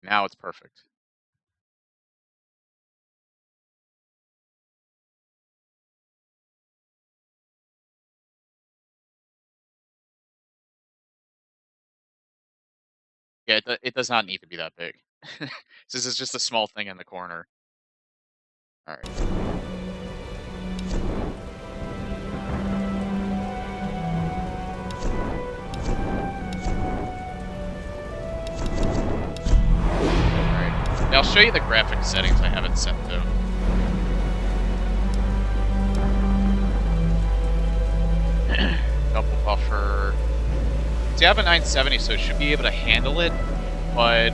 Now it's perfect. Yeah, it does not need to be that big. This is just a small thing in the corner. Alright. Alright. Now I'll show you the graphic settings I have it set to. Double buffer. See, I have a 970, so it should be able to handle it, but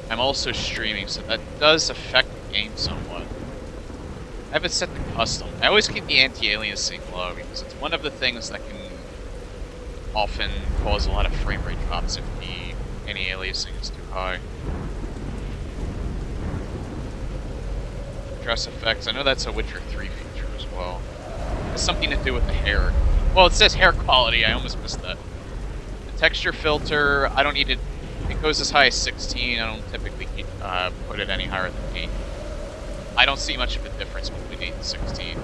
I'm also streaming, so that does affect the game somewhat. I have it set to custom. I always keep the anti-aliasing low because it's one of the things that can often cause a lot of frame rate drops if the anti-aliasing is too high. Dress effects. I know that's a Witcher 3 feature as well. It has something to do with the hair. Well, it says hair quality. I almost missed that. The texture filter, I don't need it. It goes as high as 16. I don't typically put it any higher than 8. I don't see much of a difference between 8 and 16.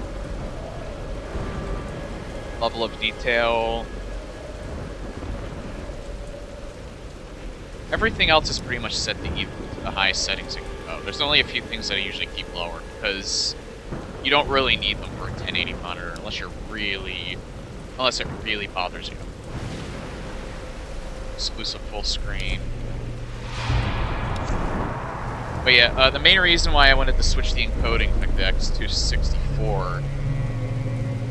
Level of detail. Everything else is pretty much set to the highest settings it can go. There's only a few things that I usually keep lower because you don't really need them for a 1080 monitor unless it really bothers you. Exclusive full screen. But yeah, the main reason why I wanted to switch the encoding to the X264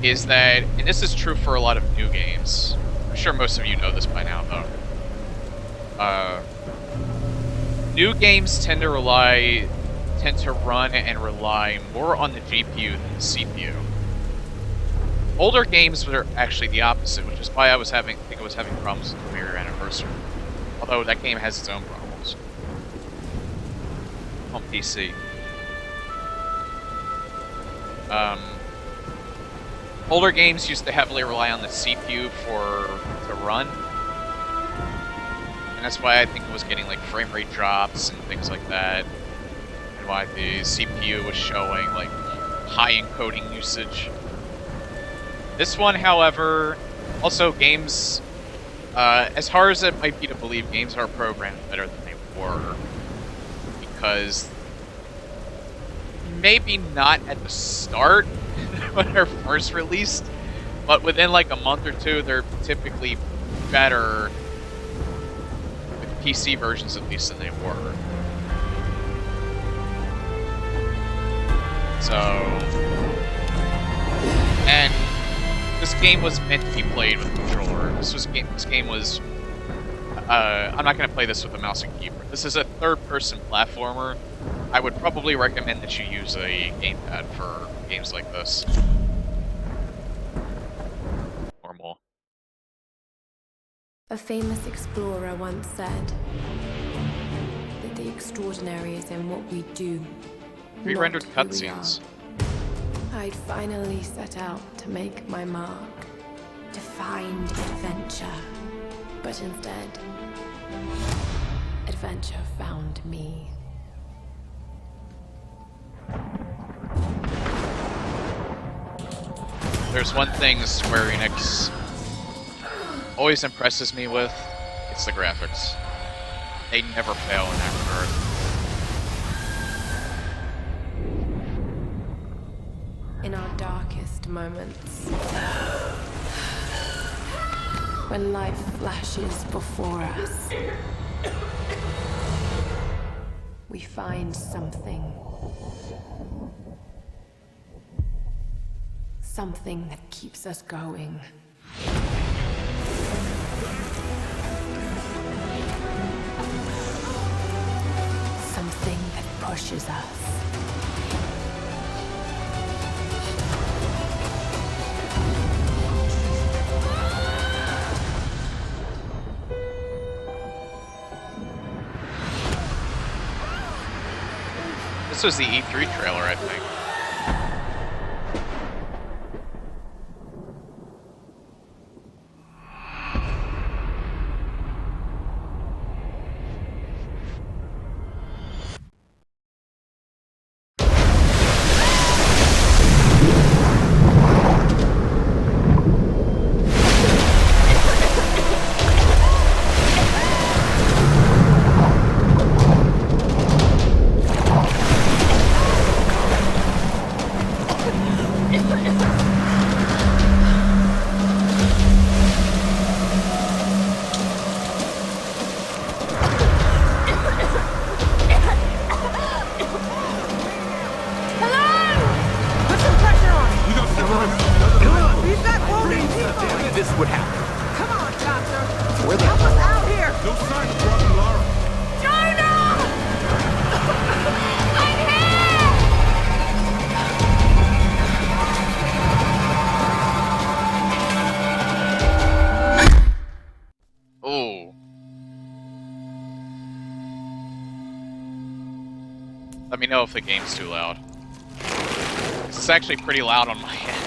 is that, and this is true for a lot of new games, I'm sure most of you know this by now though, new games tend to run and rely more on the GPU than the CPU. Older games were actually the opposite, which is why I think I was having problems with Mirror Anniversary. Although that game has its own problems. On PC. Older games used to heavily rely on the CPU to run. And that's why I think it was getting like frame rate drops and things like that. And why the CPU was showing like high encoding usage. This one, however, also games, as hard as it might be to believe, games are programmed better than they were. Because maybe not at the start when they're first released, but within like a month or two, they're typically better with PC versions at least than they were. So, and this game was meant to be played with a controller. This game was. I'm not going to play this with a mouse and keyboard. This is a third-person platformer. I would probably recommend that you use a gamepad for games like this. Or more. A famous explorer once said that the extraordinary is in what we do. Re-rendered cutscenes. I'd finally set out to make my mark, to find adventure. But instead, adventure found me. There's one thing Square Enix always impresses me with, it's the graphics. They never fail in that regard. In our darkest moments, when life flashes before us, we find something. Something that keeps us going. Something that pushes us. This was the E3 trailer, I think. Where the hell Out here! No sign of Rob Lara. Jonah! I'm here! Oh. Let me know if the game's too loud. It's actually pretty loud on my end.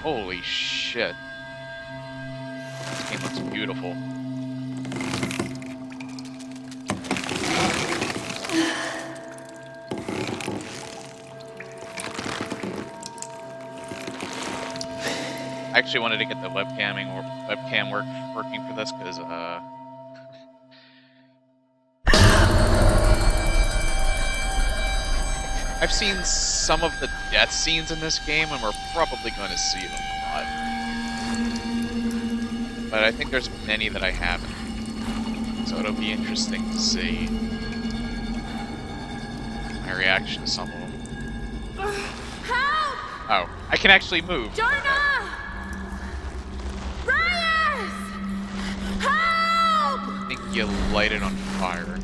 Holy shit. This game looks beautiful. I actually wanted to get the webcam working for this because I've seen some of the death scenes in this game, and we're probably going to see them a lot. But I think there's many that I haven't, so it'll be interesting to see my reaction to some of them. Help! Oh, I can actually move. Jonah! Reyes! Help! I think you light it on fire.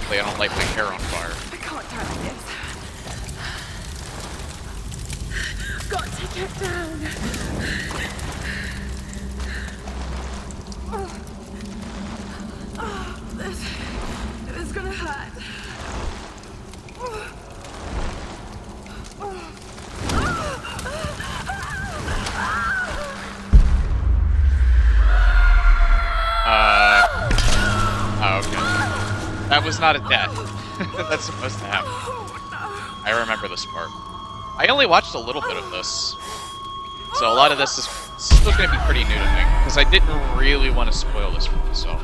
Hopefully I don't light my hair on fire. I can't touch this. Got to get down. This is gonna hurt. Oh, okay. That was not a death. That's supposed to happen. I remember this part. I only watched a little bit of this, so a lot of this is still going to be pretty new to me, because I didn't really want to spoil this for myself.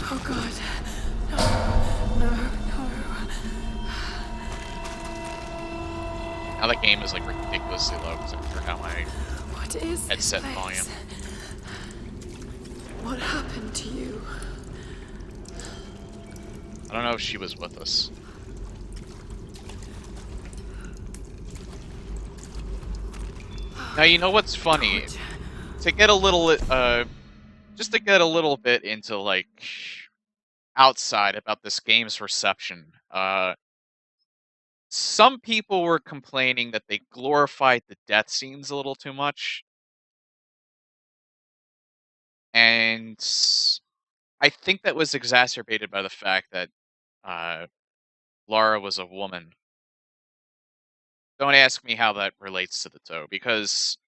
Oh God. No. Now the game is like ridiculously low because I turned down my What is headset this place? volume. What happened to you? I don't know if she was with us. Now you know what's funny? God. To get a little, just to get a little bit into like outside about this game's reception. Some people were complaining that they glorified the death scenes a little too much. And I think that was exacerbated by the fact that Lara was a woman. Don't ask me how that relates to the toe, because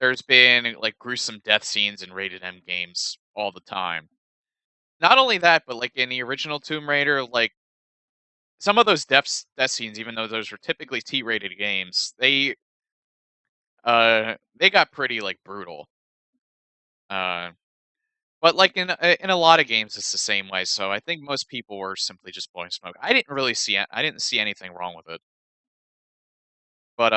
there's been like gruesome death scenes in rated M games all the time. Not only that, but like in the original Tomb Raider, like some of those death scenes, even though those were typically T-rated games, they got pretty like brutal. But like in a lot of games, it's the same way. So I think most people were simply just blowing smoke. I didn't see anything wrong with it. But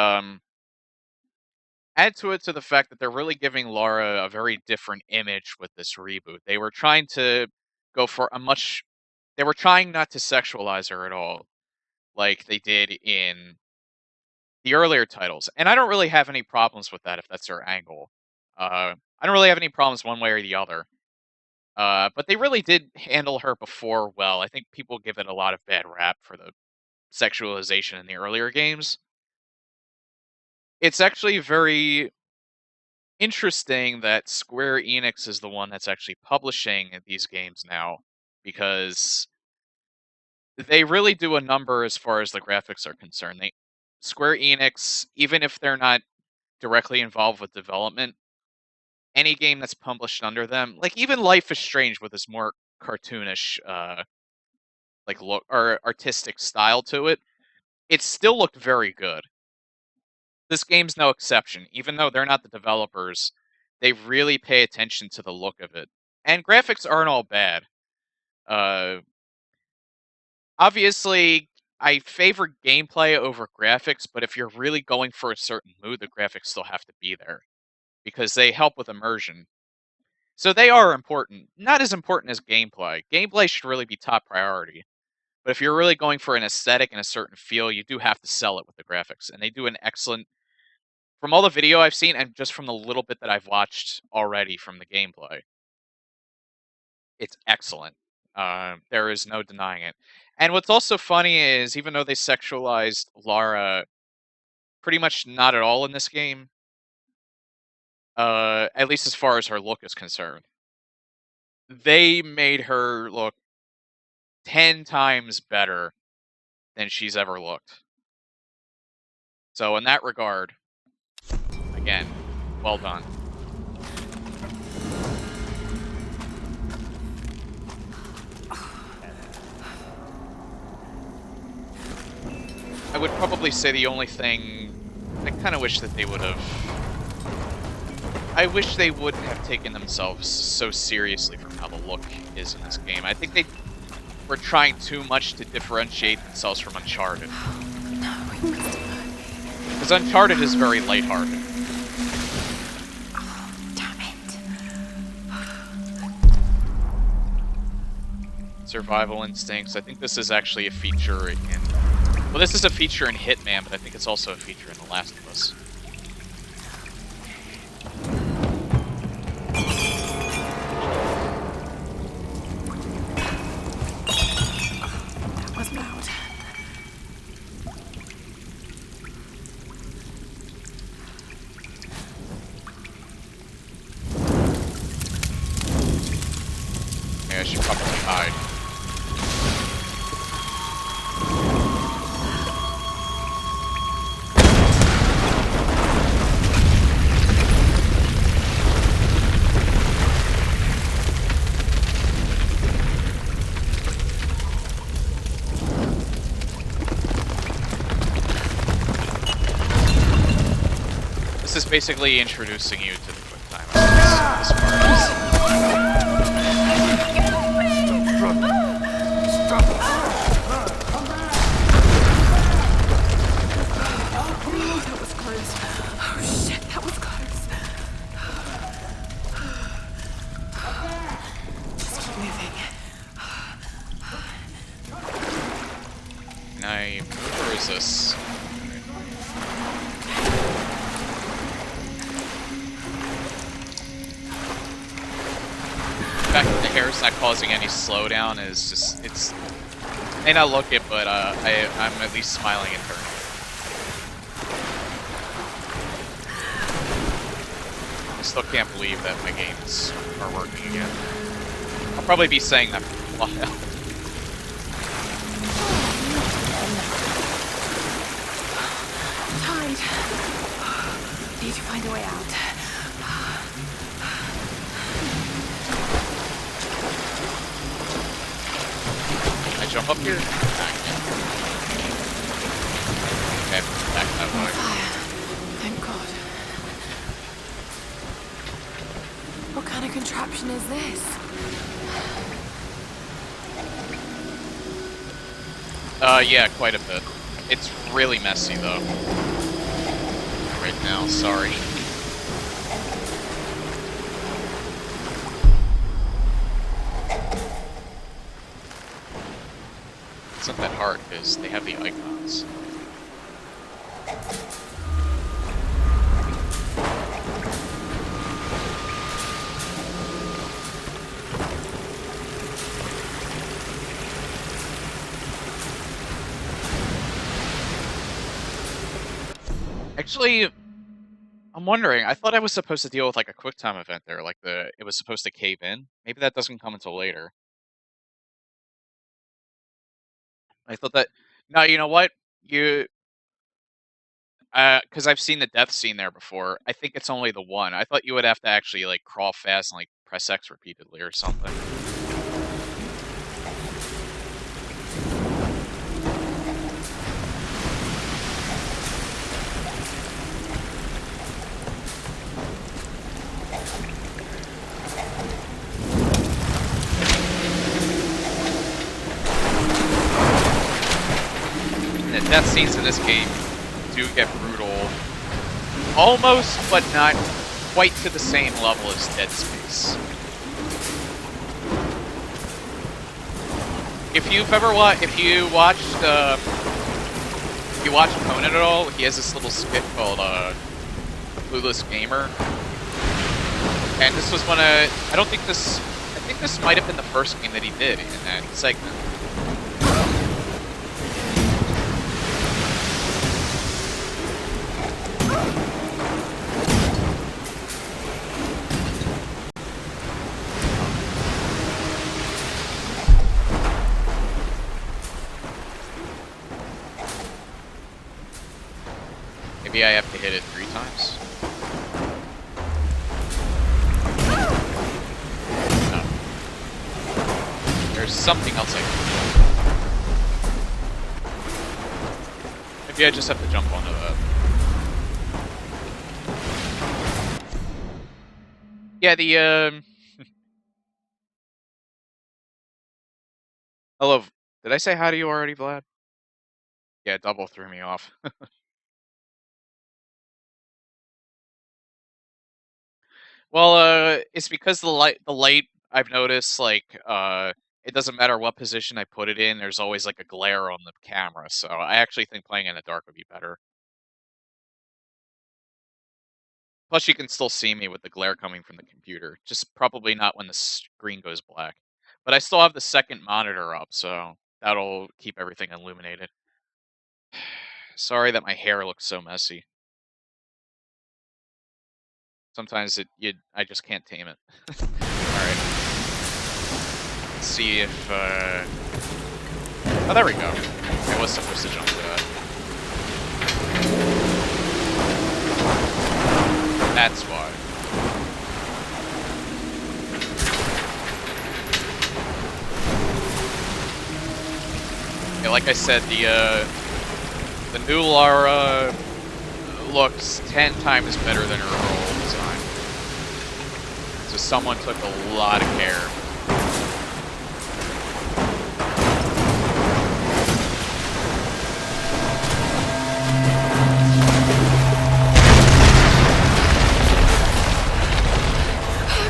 add to it to the fact that they're really giving Lara a very different image with this reboot. They were trying to go for they were trying not to sexualize her at all, like they did in the earlier titles. And I don't really have any problems with that if that's their angle. I don't really have any problems one way or the other. But they really did handle her before well. I think people give it a lot of bad rap for the sexualization in the earlier games. It's actually very interesting that Square Enix is the one that's actually publishing these games now, because they really do a number as far as the graphics are concerned. Square Enix, even if they're not directly involved with development, any game that's published under them, like even Life is Strange with this more cartoonish like look or artistic style to it, it still looked very good. This game's no exception. Even though they're not the developers, they really pay attention to the look of it. And graphics aren't all bad. Obviously, I favor gameplay over graphics, but if you're really going for a certain mood, the graphics still have to be there because they help with immersion. So they are important. Not as important as gameplay. Gameplay should really be top priority. But if you're really going for an aesthetic and a certain feel, you do have to sell it with the graphics. And they do an excellent, from all the video I've seen and just from the little bit that I've watched already from the gameplay, it's excellent. There is no denying it. And what's also funny is even though they sexualized Lara pretty much not at all in this game, at least as far as her look is concerned, they made her look 10 times better than she's ever looked. So in that regard, again, well done. I would probably say the only thing I kind of wish that they would have. I wish they wouldn't have taken themselves so seriously from how the look is in this game. I think they were trying too much to differentiate themselves from Uncharted. No, we must have. Because Uncharted is very lighthearted. Oh, damn it. Survival instincts. I think this is actually a feature in... Well, this is a feature in Hitman, but I think it's also a feature in The Last of Us. That was loud. Yeah, I should probably hide. This is basically introducing you to the quick time as far as... Oh, that was close. Oh shit, that was close. Just keep moving. Can I move or is this? The fact that the hair's not causing any slowdown is just, it's... May not look it, but I'm at least smiling internally. I still can't believe that my games are working again. I'll probably be saying that for a while. Tide. Need to find a way out. Can I jump up here? Okay, back that way. Fire. Thank God. What kind of contraption is this? Yeah, quite a bit. It's really messy, though. Right now, sorry. It's not that hard, because they have the icons. Actually, I'm wondering, I thought I was supposed to deal with like a QuickTime event there, like it was supposed to cave in. Maybe that doesn't come until later. I thought that, no, you know what? Because I've seen the death scene there before. I think it's only the one. I thought you would have to actually like crawl fast and like press X repeatedly or something. death scenes in this game do get brutal. Almost, but not quite to the same level as Dead Space. If you watched Conan at all, he has this little skit called Clueless Gamer. And this was I think this might have been the first game that he did in that segment. Maybe I have to hit it 3 times. No. There's something else I can do. Maybe I just have to jump onto that. Yeah, Hello. Did I say hi to you already, Vlad? Yeah, double threw me off. Well, it's because the light I've noticed, like, it doesn't matter what position I put it in, there's always like a glare on the camera, so I actually think playing in the dark would be better. Plus you can still see me with the glare coming from the computer, just probably not when the screen goes black. But I still have the second monitor up, so that'll keep everything illuminated. Sorry that my hair looks so messy. Sometimes I just can't tame it. Alright. Let's see if, oh, there we go. I was supposed to jump to that. That's why. Yeah, like I said, the new Lara looks 10 times better than her old design. So someone took a lot of care.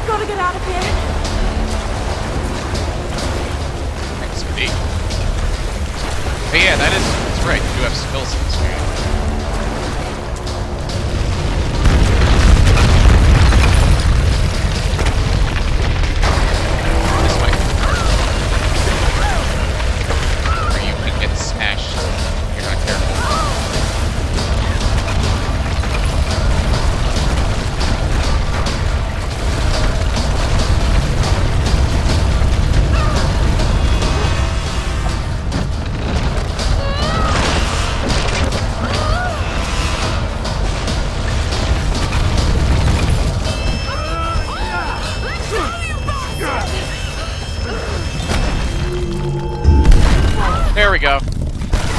Gotta get out of here. Thanks, Pete. But yeah, that's right. You do have skills in this game. This way. Or you can get smashed. You're not careful. There we go.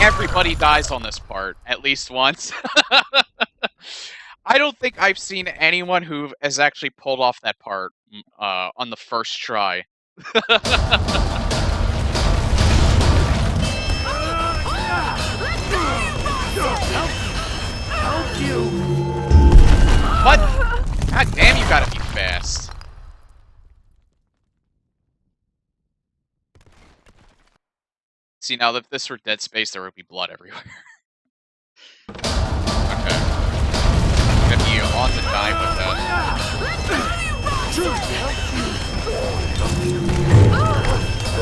Everybody dies on this part, at least once. I don't think I've seen anyone who has actually pulled off that part on the first try. Help you! What? God damn, you gotta be fast. See, now if this were Dead Space, there would be blood everywhere. Okay. I'm gonna be on the dime with that.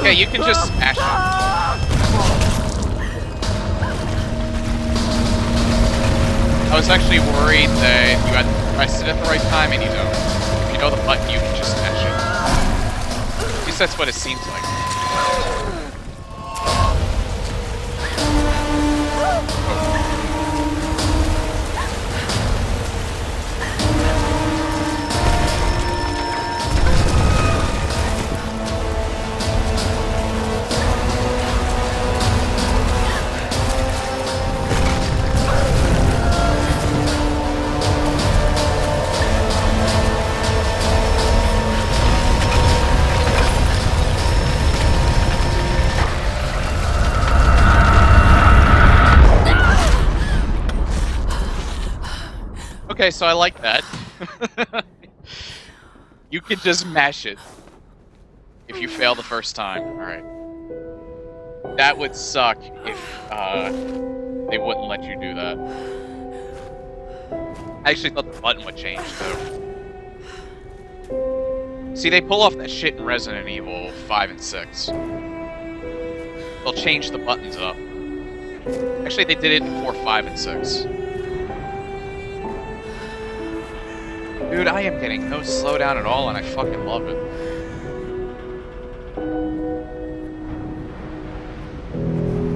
Yeah, you can just smash it. I was actually worried that you had to press it at the right time, and you don't. If you know the button, you can just smash it. At least that's what it seems like. Okay, so I like that. You can just mash it if you fail the first time. Alright. That would suck if they wouldn't let you do that. I actually thought the button would change, though. See, they pull off that shit in Resident Evil 5 and 6. They'll change the buttons up. Actually, they did it in 4, 5, and 6. Dude, I am getting no slowdown at all, and I fucking love it.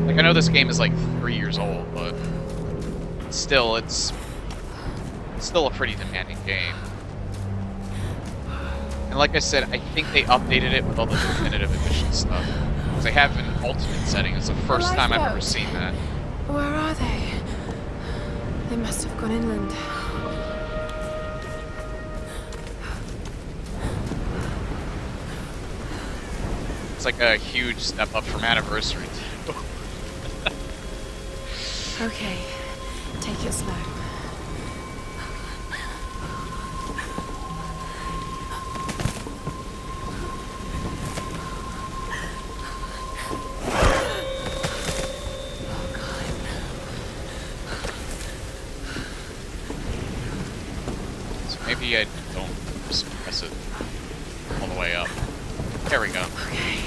Like, I know this game is like 3 years old, but still, it's still a pretty demanding game. And like I said, I think they updated it with all the definitive edition stuff. Because they have an ultimate setting. It's the first time I've ever seen that. Where are they? They must have gone inland. It's like a huge step up from Anniversary 2. Okay, take it slow. So maybe I don't just press it all the way up. There we go. Okay.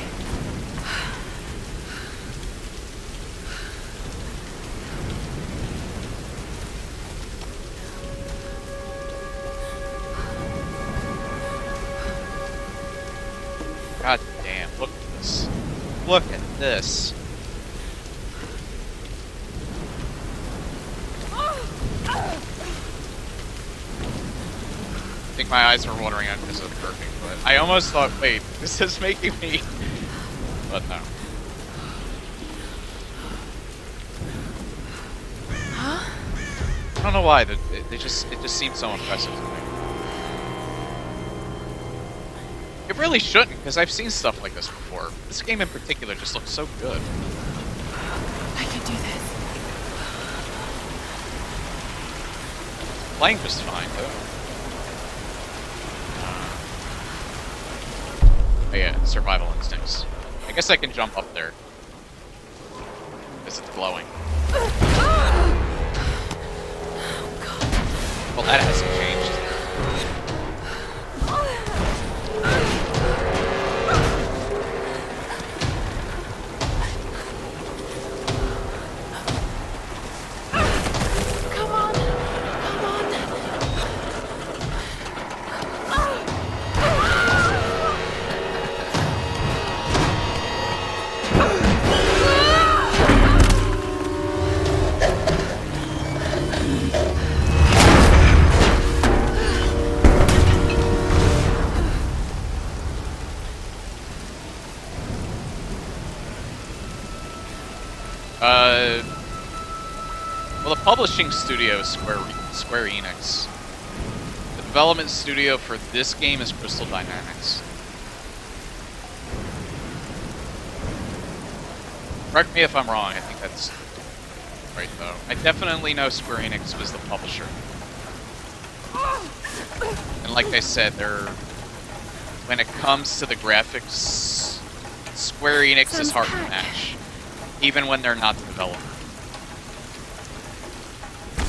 God damn, look at this. Look at this. I think my eyes were watering out because of the burping, but I almost thought, wait, this is making me... But no. Huh? I don't know why, it just seemed so impressive to me. It really shouldn't, because I've seen stuff like this before. This game in particular just looks so good. I can do this. Playing just fine, though. Oh yeah, survival instincts. I guess I can jump up there. Because it's glowing. Well, that hasn't changed. Come on! Come on! Well, the publishing studio is Square Enix. The development studio for this game is Crystal Dynamics. Correct me if I'm wrong, I think that's right, though. I definitely know Square Enix was the publisher. And like I said, when it comes to the graphics, Square Enix is hard to match. Even when they're not the developer.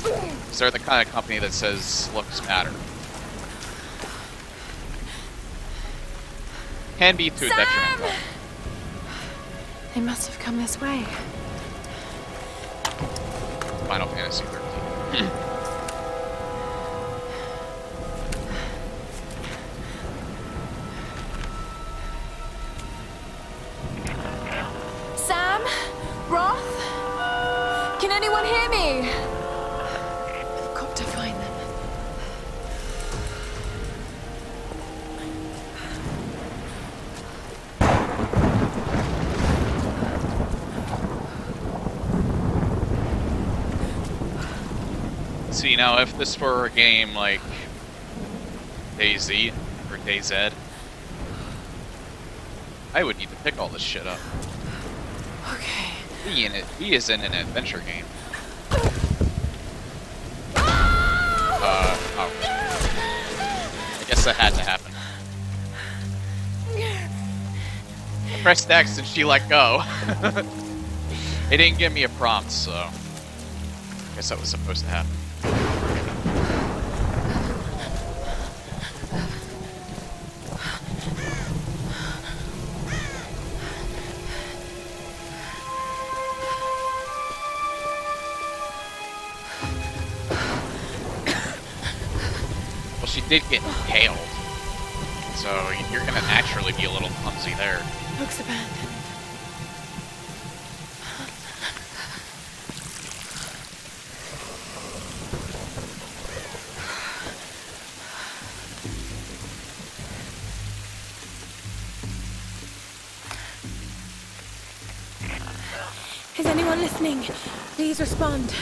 Because they're the kind of company that says looks matter. Can be to a detriment. They must have come this way. Final Fantasy 13. Sam? Roth? Can anyone hear me? I've got to find them. See, now if this were a game like DayZ or DayZ, I would need to pick all this shit up. Okay. He is in an adventure game. guess that had to happen. I pressed X and she let go. It didn't give me a prompt, so I guess that was supposed to happen. Well, she did get impaled, so you're gonna naturally be a little clumsy there. Looks abandoned. Is anyone listening? Please respond.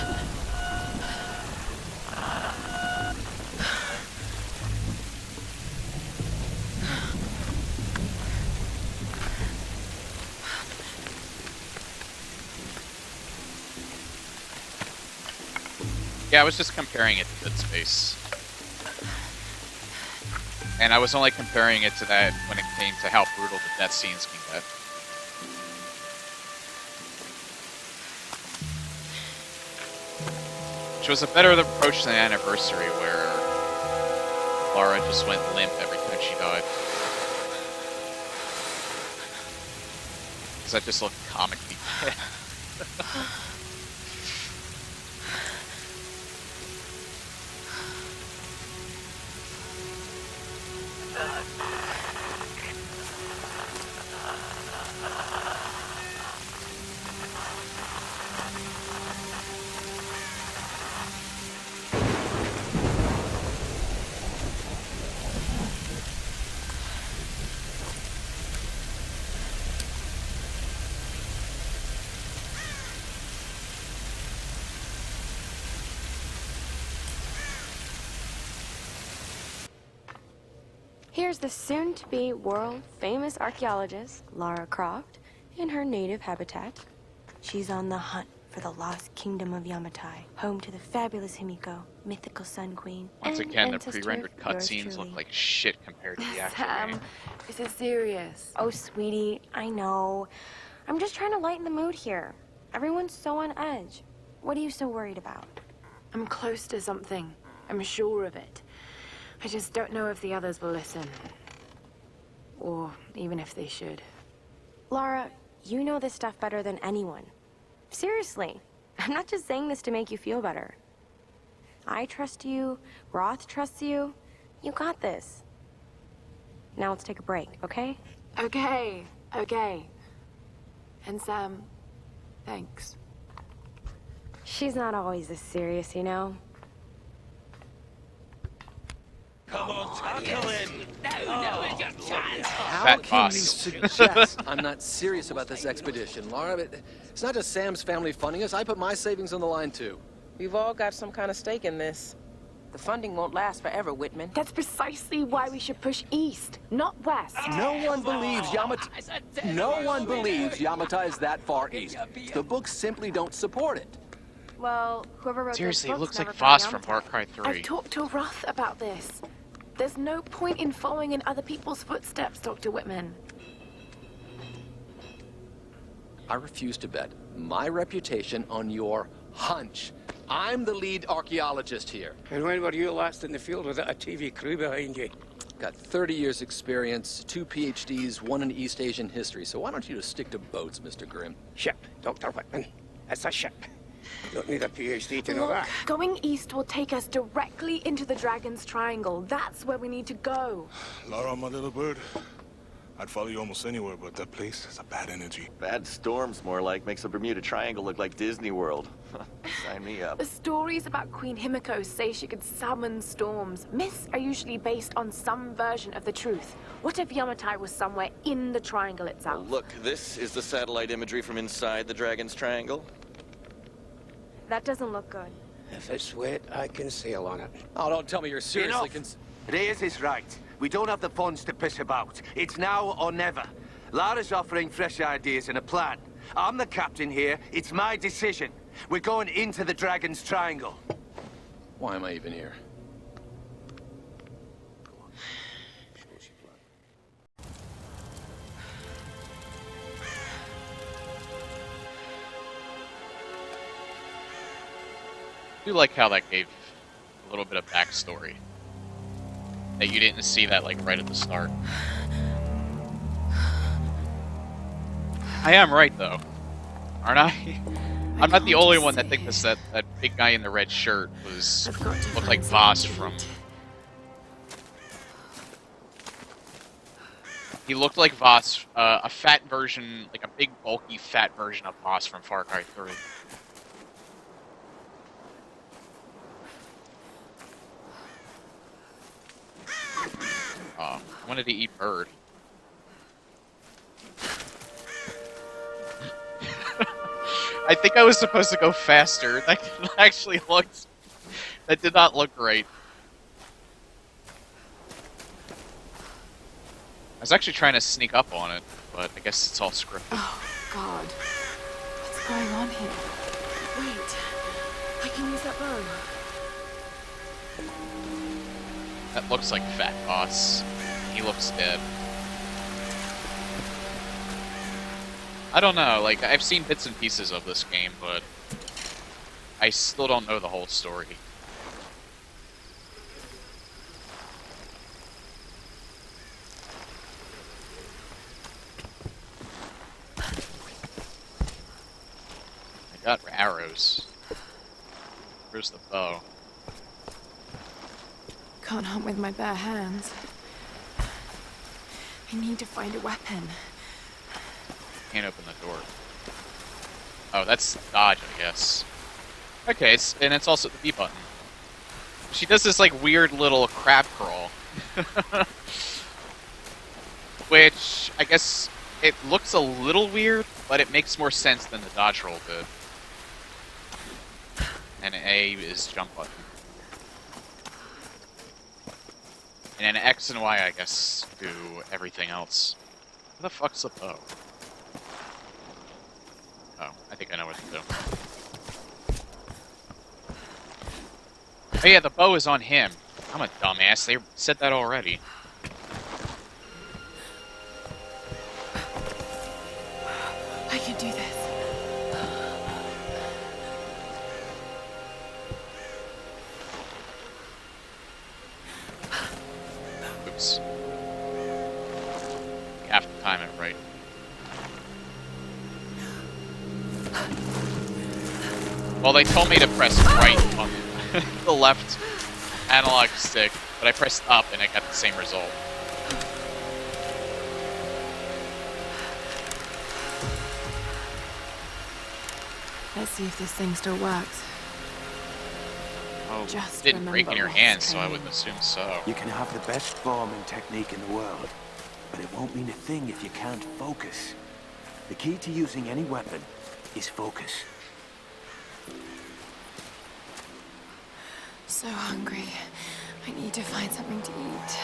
Yeah, I was just comparing it to Dead Space. And I was only comparing it to that when it came to how brutal the death scenes can get. Which was a better approach than Anniversary, where Lara just went limp every time she died. Because that just looked comically bad. Here's the soon-to-be world-famous archaeologist, Lara Croft, in her native habitat. She's on the hunt for the lost kingdom of Yamatai, home to the fabulous Himiko, mythical Sun Queen, Once and again, the ancestor pre-rendered of yours cutscenes truly. look like shit compared to the actual game. Sam, this is serious. Oh, sweetie, I know. I'm just trying to lighten the mood here. Everyone's so on edge. What are you so worried about? I'm close to something. I'm sure of it. I just don't know if the others will listen. Or even if they should. Lara, you know this stuff better than anyone. Seriously, I'm not just saying this to make you feel better. I trust you, Roth trusts you. You got this. Now let's take a break, okay? Okay. And Sam, thanks. She's not always this serious, you know? Come on, tackle it! How Fat can boss. you suggest I'm not serious about this expedition, Lara? It's not just Sam's family funding us. I put my savings on the line, too. We've all got some kind of stake in this. The funding won't last forever, Whitman. That's precisely why we should push east, not west. No one believes Yamatai is that far east. The books simply don't support it. Well, whoever wrote Seriously, it those looks books like never found Voss from Yamatai. Far Cry 3. I've talked to Roth about this. There's no point in following in other people's footsteps, Dr. Whitman. I refuse to bet my reputation on your hunch. I'm the lead archaeologist here. And when were you last in the field without a TV crew behind you? Got 30 years experience, 2 PhDs, 1 in East Asian history. So why don't you just stick to boats, Mr. Grimm? Ship, Dr. Whitman. It's a ship. You don't need a PhD to know Look, that. going east will take us directly into the Dragon's Triangle. That's where we need to go. Lara, my little bird. I'd follow you almost anywhere, but that place has a bad energy. Bad storms, more like. Makes the Bermuda Triangle look like Disney World. Sign me up. The stories about Queen Himiko say she could summon storms. Myths are usually based on some version of the truth. What if Yamatai was somewhere in the triangle itself? Look, this is the satellite imagery from inside the Dragon's Triangle. That doesn't look good. If it's wet, I can sail on it. Oh, don't tell me you're seriously Reyes is right. We don't have the funds to piss about. It's now or never. Lara's offering fresh ideas and a plan. I'm the captain here. It's my decision. We're going into the Dragon's Triangle. Why am I even here? do like how that gave a little bit of backstory. That you didn't see that like right at the start. I am right though, aren't I? I'm not the only one that thinks that big guy in the red shirt looked like Voss from. He looked like Voss, a fat version, like a big bulky fat version of Voss from Far Cry 3. I wanted to eat bird. I think I was supposed to go faster. That actually looked... That did not look great. I was actually trying to sneak up on it, but I guess it's all scripted. Oh, God. What's going on here? Wait. I can use that bow. That looks like Fat Boss. He looks dead. I don't know, like, I've seen bits and pieces of this game, but I still don't know the whole story. I got arrows. Where's the bow? Can't hunt with my bare hands. I need to find a weapon. Can't open the door. Oh, that's dodge, I guess. Okay, and it's also the B button. She does this, like, weird little crab crawl. Which, I guess, it looks a little weird, but it makes more sense than the dodge roll did. And A is jump button. And then X and Y, I guess, do everything else. What the fuck's the bow? Oh, I think I know what to do. Oh yeah, the bow is on him. I'm a dumbass. They said that already. I can do this. Oops. You have to time it right. Well, they told me to press right on the left analog stick, but I pressed up and I got the same result. Let's see if this thing still works. Oh, Just it didn't break in your remember hands, what's so I coming. would assume so. You can have the best form and technique in the world, but it won't mean a thing if you can't focus. The key to using any weapon is focus. So hungry. I need to find something to eat.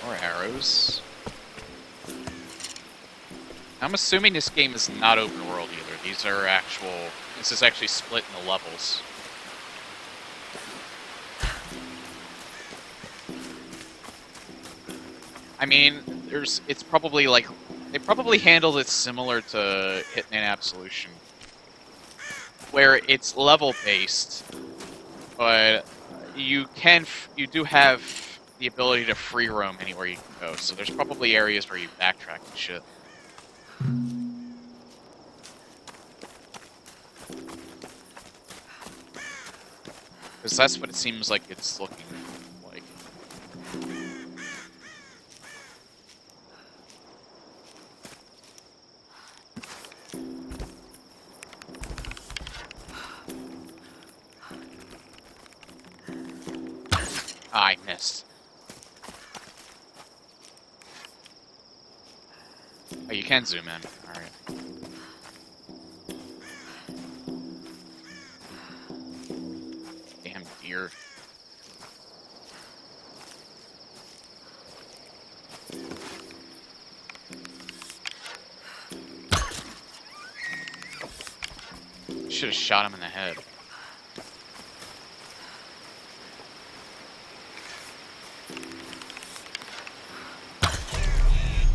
More arrows. I'm assuming this game is not open world either. These are actual... This is actually split into levels. I mean, it's probably like... They probably handled it similar to Hitman Absolution, where it's level-based, but you do have the ability to free roam anywhere you can go. So there's probably areas where you backtrack and shit. Because that's what it seems like it's looking like. Ah, I missed. Oh, you can zoom in. Alright. Damn deer. Should have shot him in the head.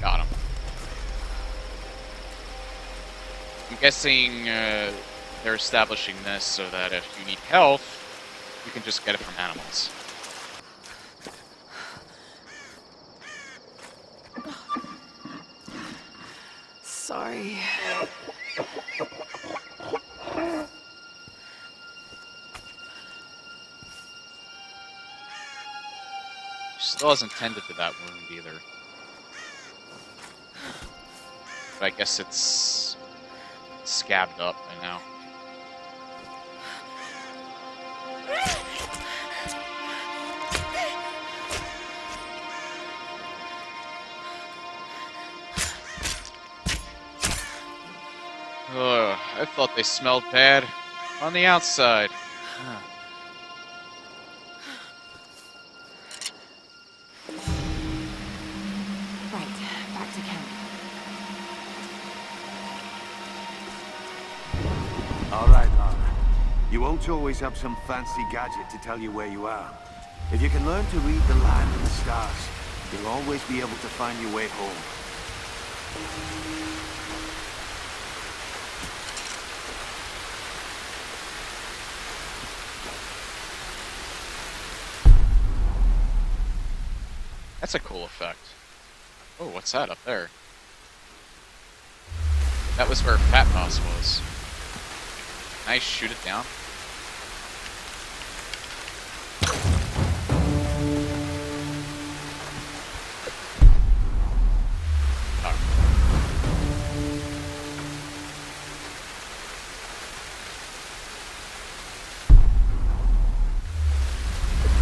Got him. I'm guessing they're establishing this so that if you need health, you can just get it from animals. Sorry. Still hasn't tended to that wound either. But I guess it's scabbed up by now. Ugh, I thought they smelled bad on the outside. Right, back to camp. All right, Lara. You won't always have some fancy gadget to tell you where you are. If you can learn to read the land and the stars, you'll always be able to find your way home. That's a cool effect. Oh, what's that up there? That was where Fat Boss was. Can I shoot it down?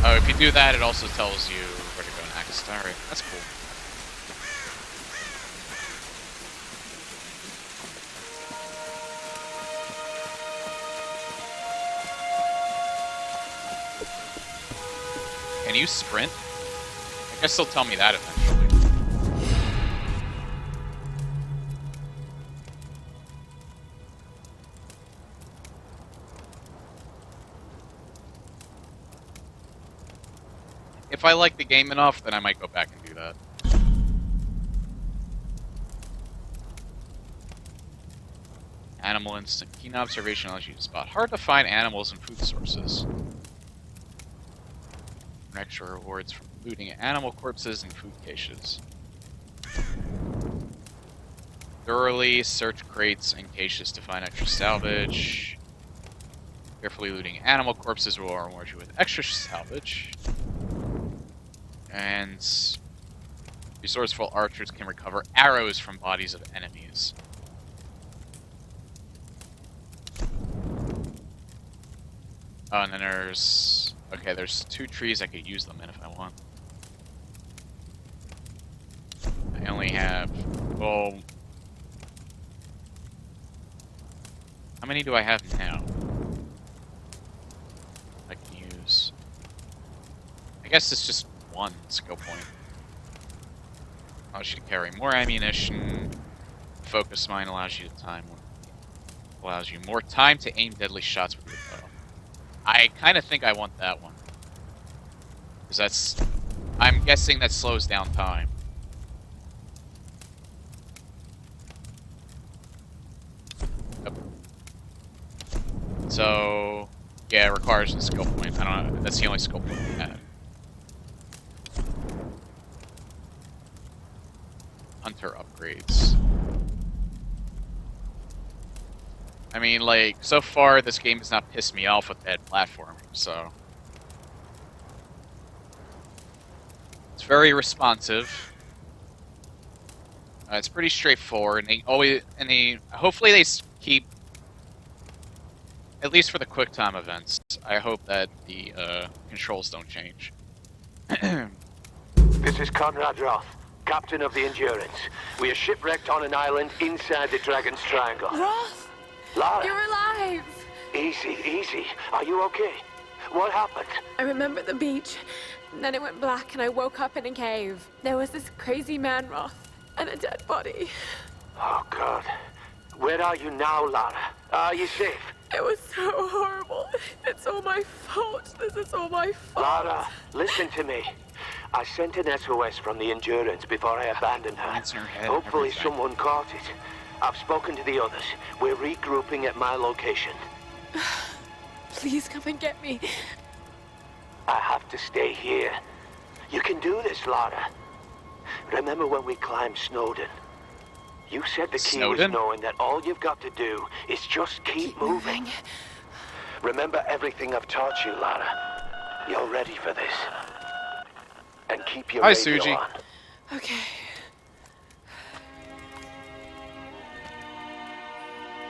Oh, if you do that, it also tells you where to go next. Alright, that's cool. Can you sprint? I guess they'll tell me that eventually. If I like the game enough, then I might go back and do that. Animal instinct. Keen observation allows you to spot hard to find animals and food sources. Extra rewards from looting animal corpses and food caches. Thoroughly search crates and caches to find extra salvage. Carefully looting animal corpses will reward you with extra salvage. And resourceful archers can recover arrows from bodies of enemies. Oh, and then there's... Okay, there's 2 trees I could use them in if I want. I only have... Well... How many do I have now? I can use... I guess it's just 1 skill point. Allows you to carry more ammunition. Focus mine allows you to time... Allows you more time to aim deadly shots with your bow. I kind of think I want that one. Because that's... I'm guessing that slows down time. Yep. So... Yeah, it requires a skill point. I don't know. That's the only skill point we had. Hunter upgrades. I mean, like, so far this game has not pissed me off with bad platforming, so... It's very responsive. It's pretty straightforward, and they always... hopefully they keep... At least for the quick time events, I hope that the controls don't change. This is Conrad Roth, captain of the Endurance. We are shipwrecked on an island inside the Dragon's Triangle. Roth! Lara! You're alive! Easy, easy. Are you okay? What happened? I remember the beach, and then it went black and I woke up in a cave. There was this crazy man, Roth, and a dead body. Oh, God. Where are you now, Lara? Are you safe? It was so horrible. It's all my fault. This is all my fault. Lara, listen to me. I sent an SOS from the Endurance before I abandoned her. Her head, Hopefully someone caught it. I've spoken to the others. We're regrouping at my location. Please come and get me. I have to stay here. You can do this, Lara. Remember when we climbed Snowden? You said the key was knowing that all you've got to do is just keep moving. Remember everything I've taught you, Lara. You're ready for this. And keep your radio Suji. on. Okay.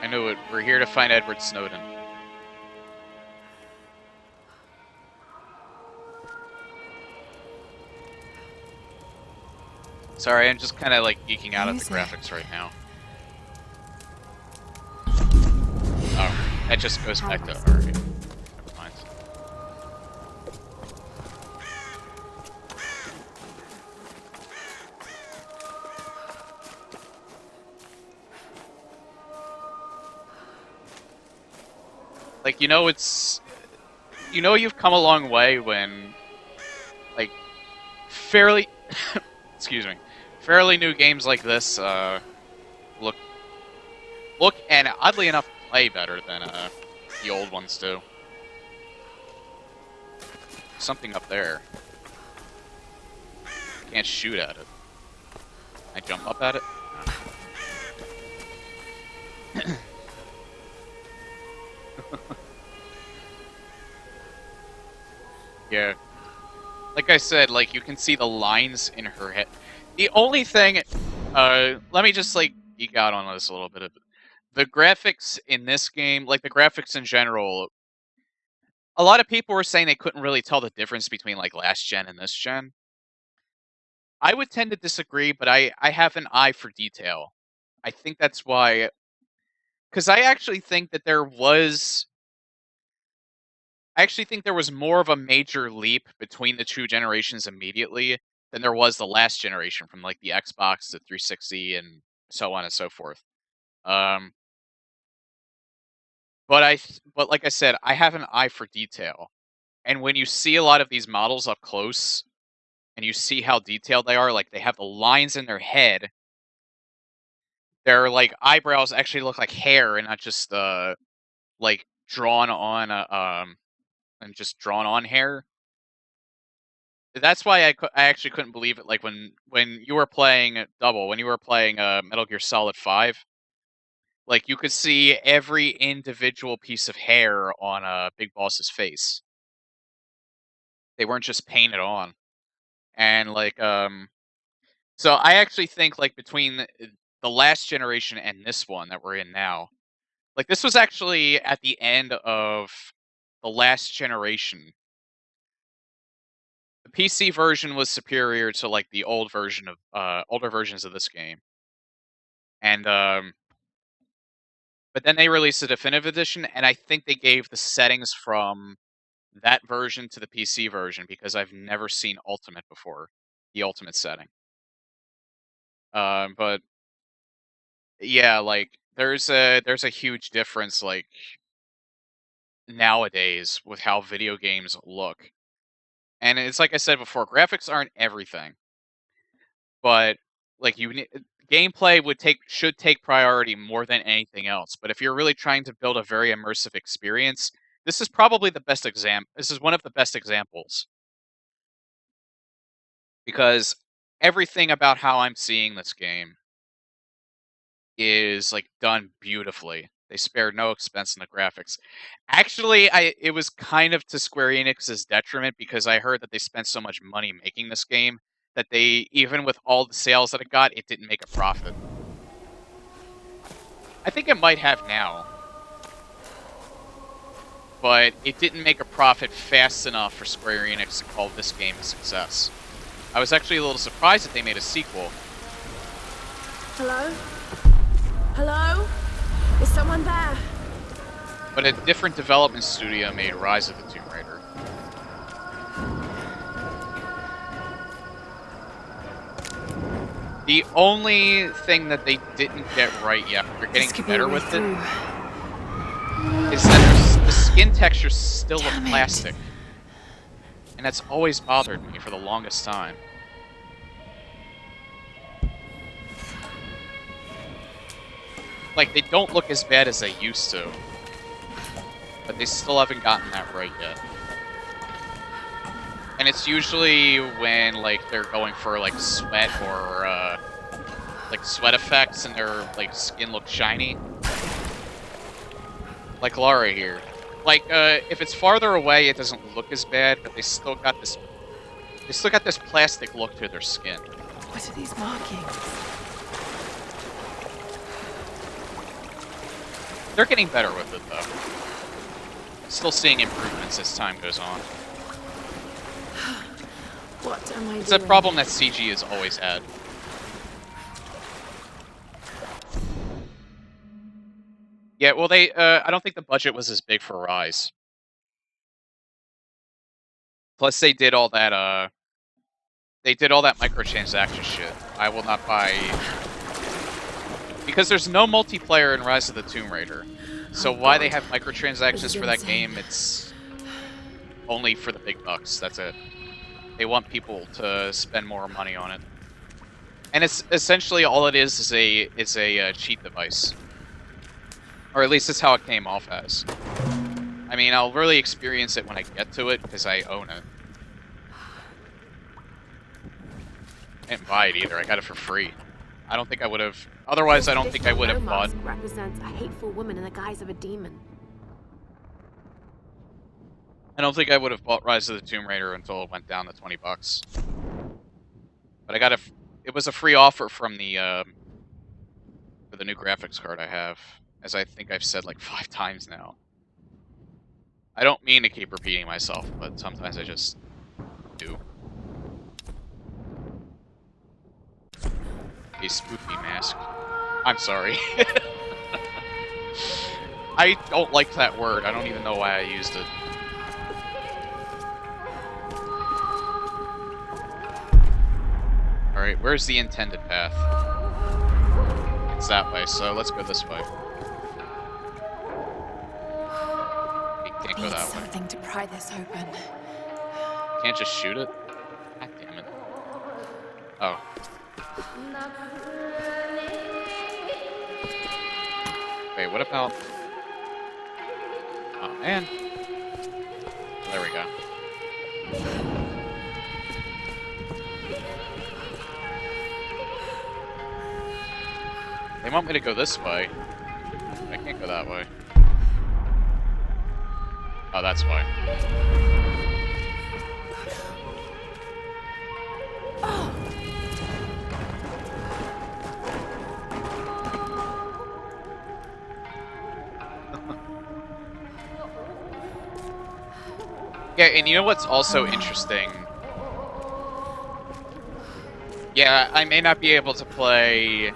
I knew it. We're here to find Edward Snowden. Sorry, I'm just kind of like geeking out at the graphics right now. Oh, that just goes back to... Alright, never mind. Like, you know, it's... You know you've come a long way when, like, fairly... excuse me. Fairly new games like this, look and oddly enough play better than, the old ones do. Something up there. Can't shoot at it. I jump up at it? No. Yeah. Like I said, like, you can see the lines in her head. The only thing, let me just, like, geek out on this a little bit. The graphics in this game, like, the graphics in general, a lot of people were saying they couldn't really tell the difference between, like, last gen and this gen. I would tend to disagree, but I have an eye for detail. I think that's why... Because I actually think that there was... I actually think there was more of a major leap between the two generations immediately than there was the last generation, from like the Xbox to 360 and so on and so forth. But like I said, I have an eye for detail, and when you see a lot of these models up close, and you see how detailed they are, like they have the lines in their head. Their like eyebrows actually look like hair and not just like drawn on and just drawn on hair. That's why I actually couldn't believe it. Like when you were playing Double, when you were playing Metal Gear Solid 5, like you could see every individual piece of hair on Big Boss's face. They weren't just painted on, and like so I actually think like between the last generation and this one that we're in now, like this was actually at the end of the last generation. The PC version was superior to like the old version of older versions of this game, and but then they released a definitive edition, and I think they gave the settings from that version to the PC version because I've never seen Ultimate before, the Ultimate setting. But yeah, like there's a huge difference like nowadays with how video games look. And it's like I said before, graphics aren't everything. But like gameplay should take priority more than anything else. But if you're really trying to build a very immersive experience, this is probably the best this is one of the best examples. Because everything about how I'm seeing this game is like done beautifully. They spared no expense in the graphics. Actually, it was kind of to Square Enix's detriment because I heard that they spent so much money making this game that they, even with all the sales that it got, it didn't make a profit. I think it might have now. But it didn't make a profit fast enough for Square Enix to call this game a success. I was actually a little surprised that they made a sequel. Hello? Hello? Is someone there? But a different development studio made Rise of the Tomb Raider. The only thing that they didn't get right yet, but they're getting better with it, is that the skin texture still look plastic. And that's always bothered me for the longest time. like, they don't look as bad as they used to. But they still haven't gotten that right yet. And it's usually when, like, they're going for, like, sweat or, like, sweat effects and their, like, skin looks shiny. Like Lara here. Like, if it's farther away, it doesn't look as bad, but they still got this... They still got this plastic look to their skin. What are these markings? They're getting better with it, though. Still seeing improvements as time goes on. What am I doing? It's a problem that CG has always had. Yeah, well, they, I don't think the budget was as big for Rise. Plus, they did all that, microtransaction shit. I will not buy... Because there's no multiplayer in Rise of the Tomb Raider. So why they have microtransactions for that game, it's only for the big bucks, that's it. They want people to spend more money on it. And it's essentially all it is a cheat device. Or at least that's how it came off as. I mean, I'll really experience it when I get to it, because I own it. I didn't buy it either, I got it for free. I don't think I would have... Otherwise, I don't think I would have bought... represents a hateful woman in the guise of a demon. I don't think I would have bought Rise of the Tomb Raider until it went down to $20. But I got it was a free offer from the, for the new graphics card I have. As I think I've said like 5 times now. I don't mean to keep repeating myself, but sometimes I just do. A spooky mask. I'm sorry. I don't like that word. I don't even know why I used it. Alright, where's the intended path? It's that way, so let's go this way. We can't go that way. Something to pry this open. Can't just shoot it? God damn it. Oh. Wait, what about... Oh, man. There we go. They want me to go this way. I can't go that way. Oh, that's why. Yeah, and you know what's also interesting? Yeah, I may not be able to play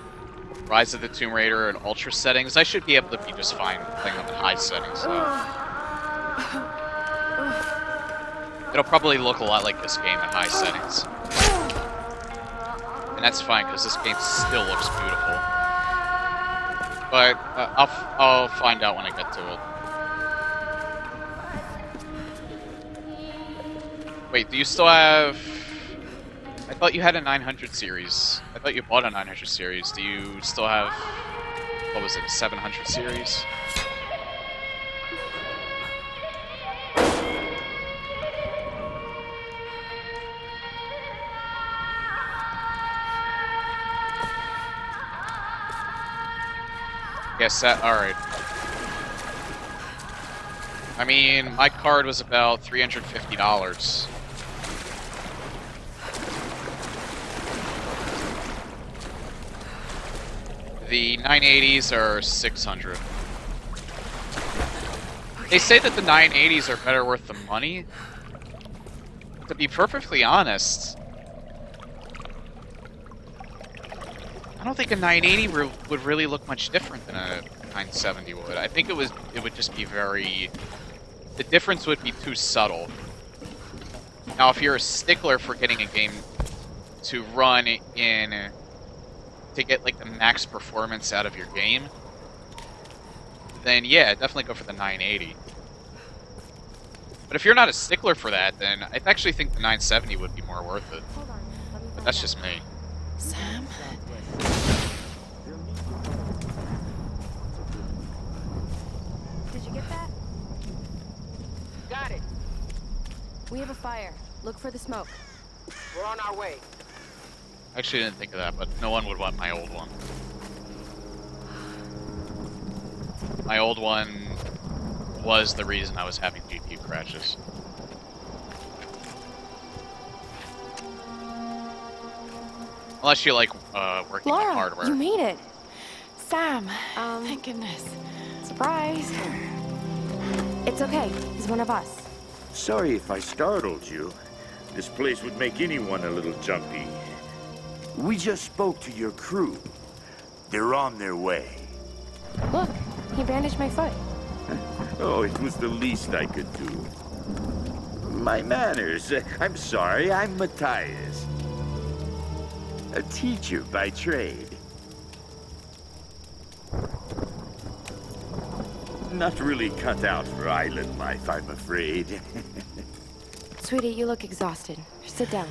Rise of the Tomb Raider in ultra settings. I should be able to be just fine playing on the high settings, though. It'll probably look a lot like this game in high settings. And that's fine, because this game still looks beautiful. But I'll find out when I get to it. Wait, do you still have... I thought you had a 900 series. I thought you bought a 900 series. Do you still have... What was it, a 700 series? Yes, that... Alright. I mean, my card was about $350. The 980s are 600. They say that the 980s are better worth the money. To be perfectly honest, I don't think a 980 would really look much different than a 970 would. I think it would just be very... The difference would be too subtle. Now, if you're a stickler for getting a game to run in... to get like the max performance out of your game, then yeah, definitely go for the 980. But if you're not a stickler for that, then I actually think the 970 would be more worth it. But that's just me. Sam? We have a fire. Look for the smoke. We're on our way. Actually, didn't think of that, but no one would want my old one. My old one was the reason I was having GPU crashes. Unless you like working Lara, with hardware. You made it. Sam, thank goodness. Surprise. It's okay. He's one of us. Sorry if I startled you. This place would make anyone a little jumpy. We just spoke to your crew. They're on their way. Look, he bandaged my foot. Oh, it was the least I could do. My manners. I'm sorry, I'm Matthias. A teacher by trade. Not really cut out for island life, I'm afraid. Sweetie, you look exhausted. Sit down.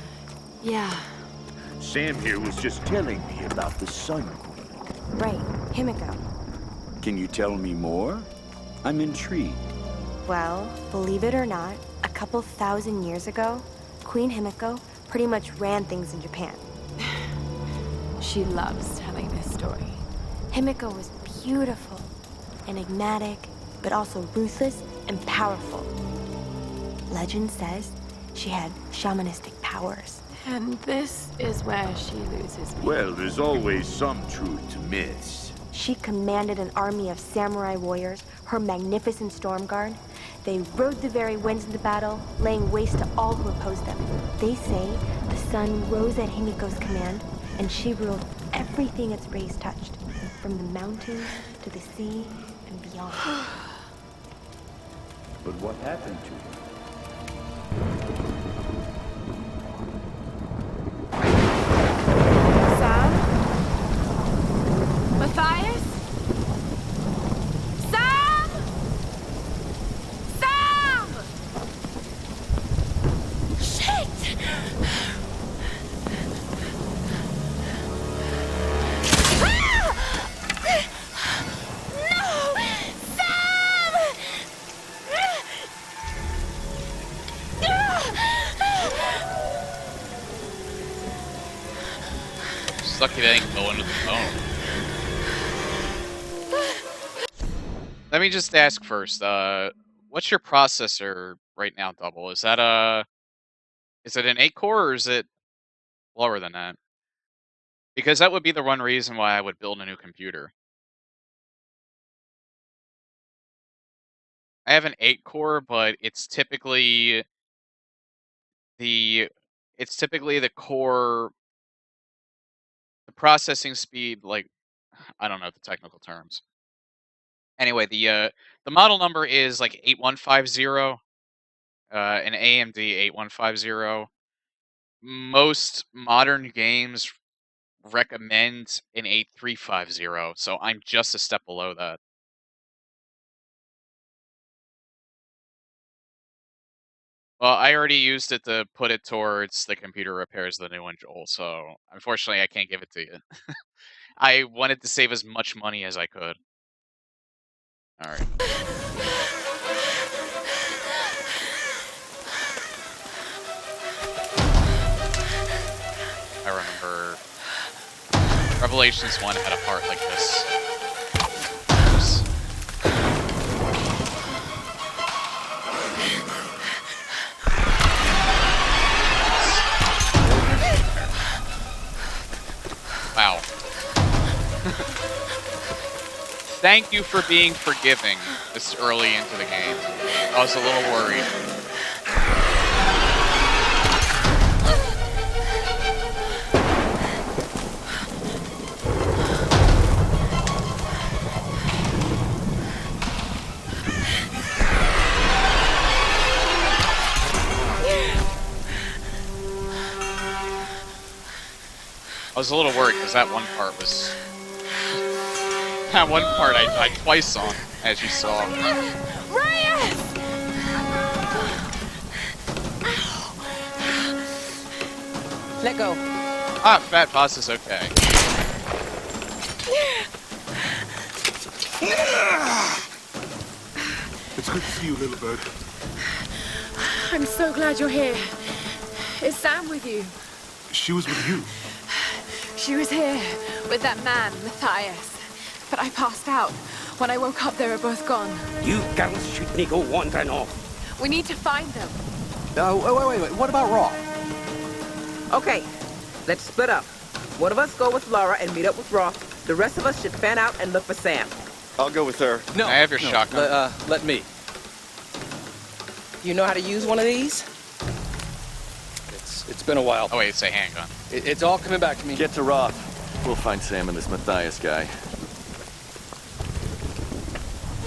Yeah. Sam here was just telling me about the Sun Queen. Right, Himiko. Can you tell me more? I'm intrigued. Well, believe it or not, a couple thousand years ago, Queen Himiko pretty much ran things in Japan. She loves telling this story. Himiko was beautiful, enigmatic, but also ruthless and powerful. Legend says she had shamanistic powers. And this is where she loses me. Well, there's always some truth to myths. She commanded an army of samurai warriors, her magnificent storm guard. They rode the very winds into battle, laying waste to all who opposed them. They say the sun rose at Himiko's command, and she ruled everything its rays touched, from the mountains to the sea and beyond. But what happened to her? Sam? Matthias? Sam! Sam! Shit! No! Sam! Just lucky they didn't go into the phone. Let me just ask first, what's your processor right now, Double? Is that is it an 8-core or is it lower than that? Because that would be the one reason why I would build a new computer. I have an 8-core, but it's typically the core, the processing speed, like, I don't know the technical terms. Anyway, the model number is like 8150, an AMD 8150. Most modern games recommend an 8350, so I'm just a step below that. Well, I already used it to put it towards the computer repairs the new one, Joel, so unfortunately I can't give it to you. I wanted to save as much money as I could. Alright. I remember Revelations 1 had a part like this. Oops. Wow. Thank you for being forgiving this early into the game. I was a little worried. I was a little worried because that one part was... That one part I died twice on, as you saw. Reyes! Let go. Ah, Fat Boss is okay. It's good to see you, little bird. I'm so glad you're here. Is Sam with you? She was with you. She was here with that man, Matthias. But I passed out. When I woke up, they were both gone. You girls shouldn't go wandering off. We need to find them. Wait. What about Roth? Okay, let's split up. One of us go with Lara and meet up with Roth. The rest of us should fan out and look for Sam. I'll go with her. No. I have your shotgun. Let me. You know how to use one of these? It's been a while. Oh wait, it's a handgun. It's all coming back to me. Get to Roth. We'll find Sam and this Matthias guy.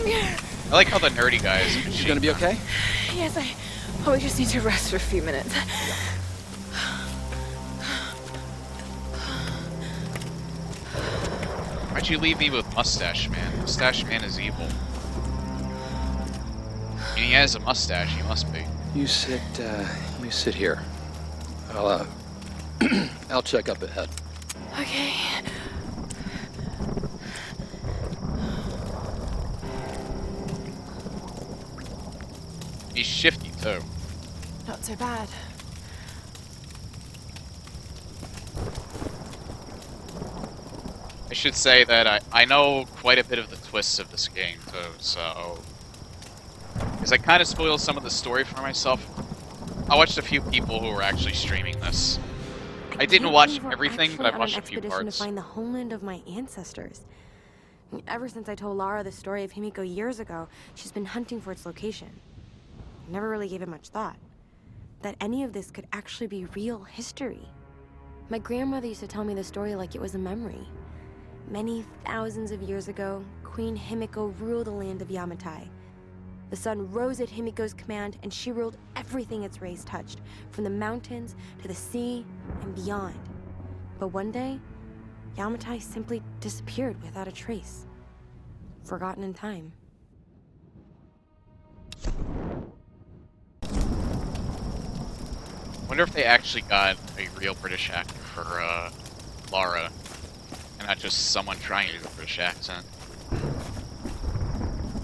I like how the nerdy guy is. You gonna be okay? Yes, I probably just need to rest for a few minutes. Why'd you leave me with Mustache Man? Mustache Man is evil. I mean, he has a mustache. He must be. You sit here. I'll I'll check up ahead. Okay. He's shifty too. Not so bad. I should say that I know quite a bit of the twists of this game too, so... Because I kind of spoiled some of the story for myself. I watched a few people who were actually streaming this. I didn't watch everything, but I watched a few parts. To find the homeland of my ancestors. Ever since I told Lara the story of Himiko years ago, she's been hunting for its location. I never really gave it much thought. That any of this could actually be real history. My grandmother used to tell me the story like it was a memory. Many thousands of years ago, Queen Himiko ruled the land of Yamatai. The sun rose at Himiko's command, and she ruled everything its rays touched, from the mountains to the sea and beyond. But one day, Yamatai simply disappeared without a trace. Forgotten in time. Wonder if they actually got a real British actor for Lara, and not just someone trying to do a British accent.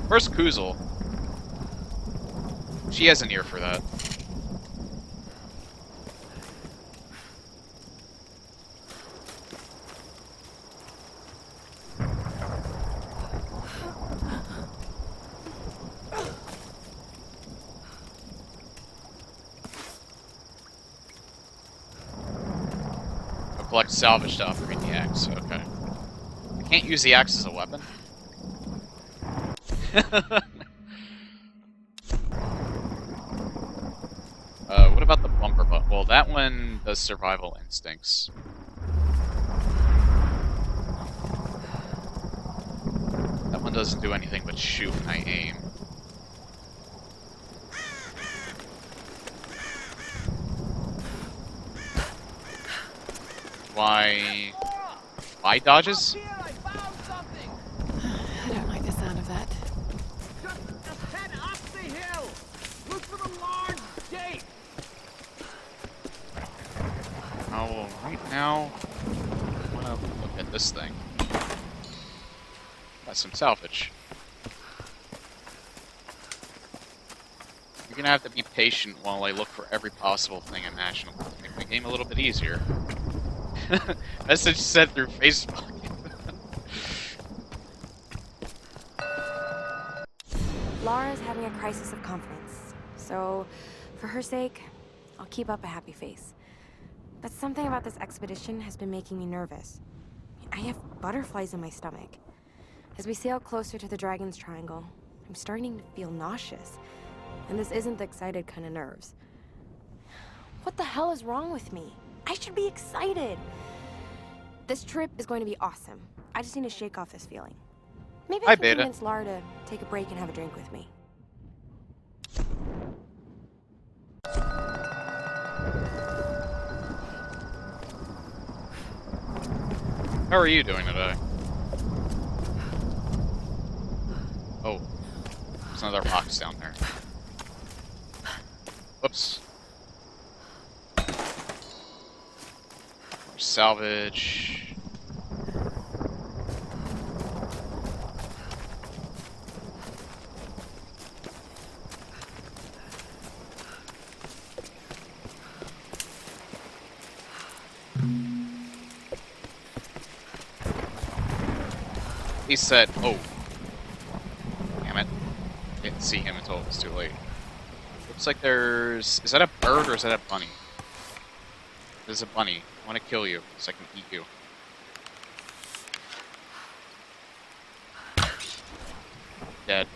Where's Kuzel? She has an ear for that. I'll collect salvage to upgrade the axe, okay. I can't use the axe as a weapon? What about the bumper butt? Well, that one does survival instincts. That one doesn't do anything but shoot when I aim. Why dodges? I don't like the sound of that. Just head up the hill! Look for the large gate! Oh, right now, I want to look at this thing. Got some salvage. You're gonna have to be patient while I look for every possible thing imaginable to make the game a little bit easier. Message sent through Facebook. Lara's having a crisis of confidence, so for her sake, I'll keep up a happy face. But something about this expedition has been making me nervous. I have butterflies in my stomach. As we sail closer to the Dragon's Triangle, I'm starting to feel nauseous. And this isn't the excited kind of nerves. What the hell is wrong with me? I should be excited. This trip is going to be awesome. I just need to shake off this feeling. Maybe I can convince Lara to take a break and have a drink with me. How are you doing today? Oh, there's another box down there. Whoops. Salvage. He said, oh. Damn it. Didn't see him until it was too late. Looks like there's... Is that a bird or is that a bunny? There's a bunny. I want to kill you so I can eat you. Dead.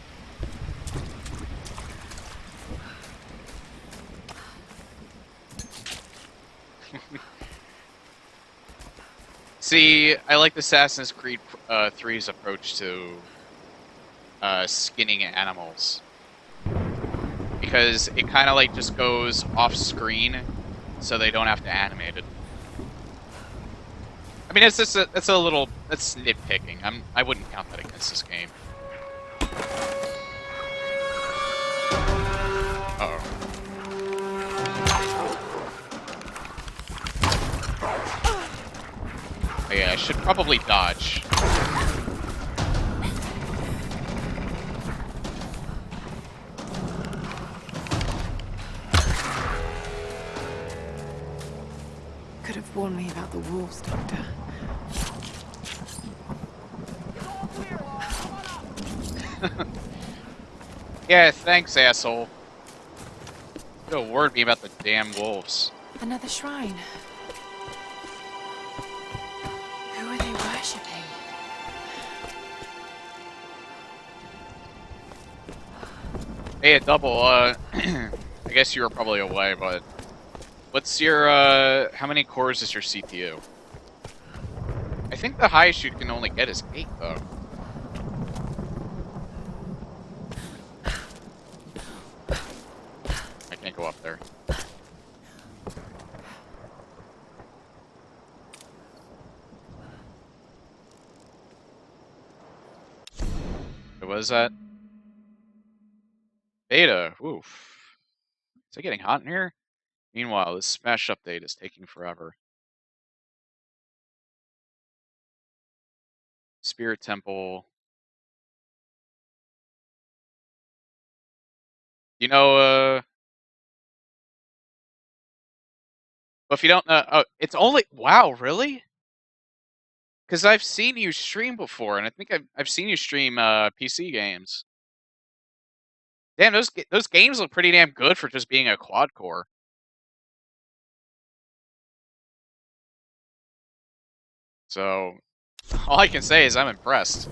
See, I like Assassin's Creed 3's approach to skinning animals. Because it kind of like just goes off screen, so they don't have to animate it. I mean, it's just that's a little, that's nitpicking. I wouldn't count that against this game. Uh-oh. Oh yeah, I should probably dodge. Could have warned me about the wolves, Doctor. Yeah, thanks, asshole. You could have warned me about the damn wolves. Another shrine. Who are they worshipping? Hey, a double, I guess you were probably away, but... What's your, how many cores is your CPU? I think the highest you can only get is 8, though. I can't go up there. What is that? Beta. Oof. Is it getting hot in here? Meanwhile, this Smash update is taking forever. Spirit Temple. You know, well, if you don't know, oh, it's only, wow, really? Because I've seen you stream before, and I think I've seen you stream PC games. Damn, those games look pretty damn good for just being a quad core. So, all I can say is I'm impressed.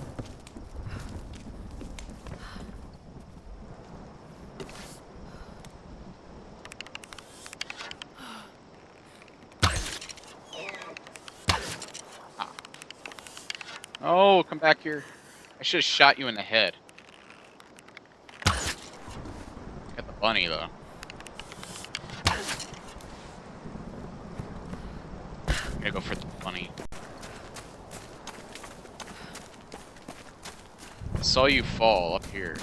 Ah. Oh, come back here. I should have shot you in the head. Got the bunny, though. I'm gonna go for the bunny. I saw you fall up here.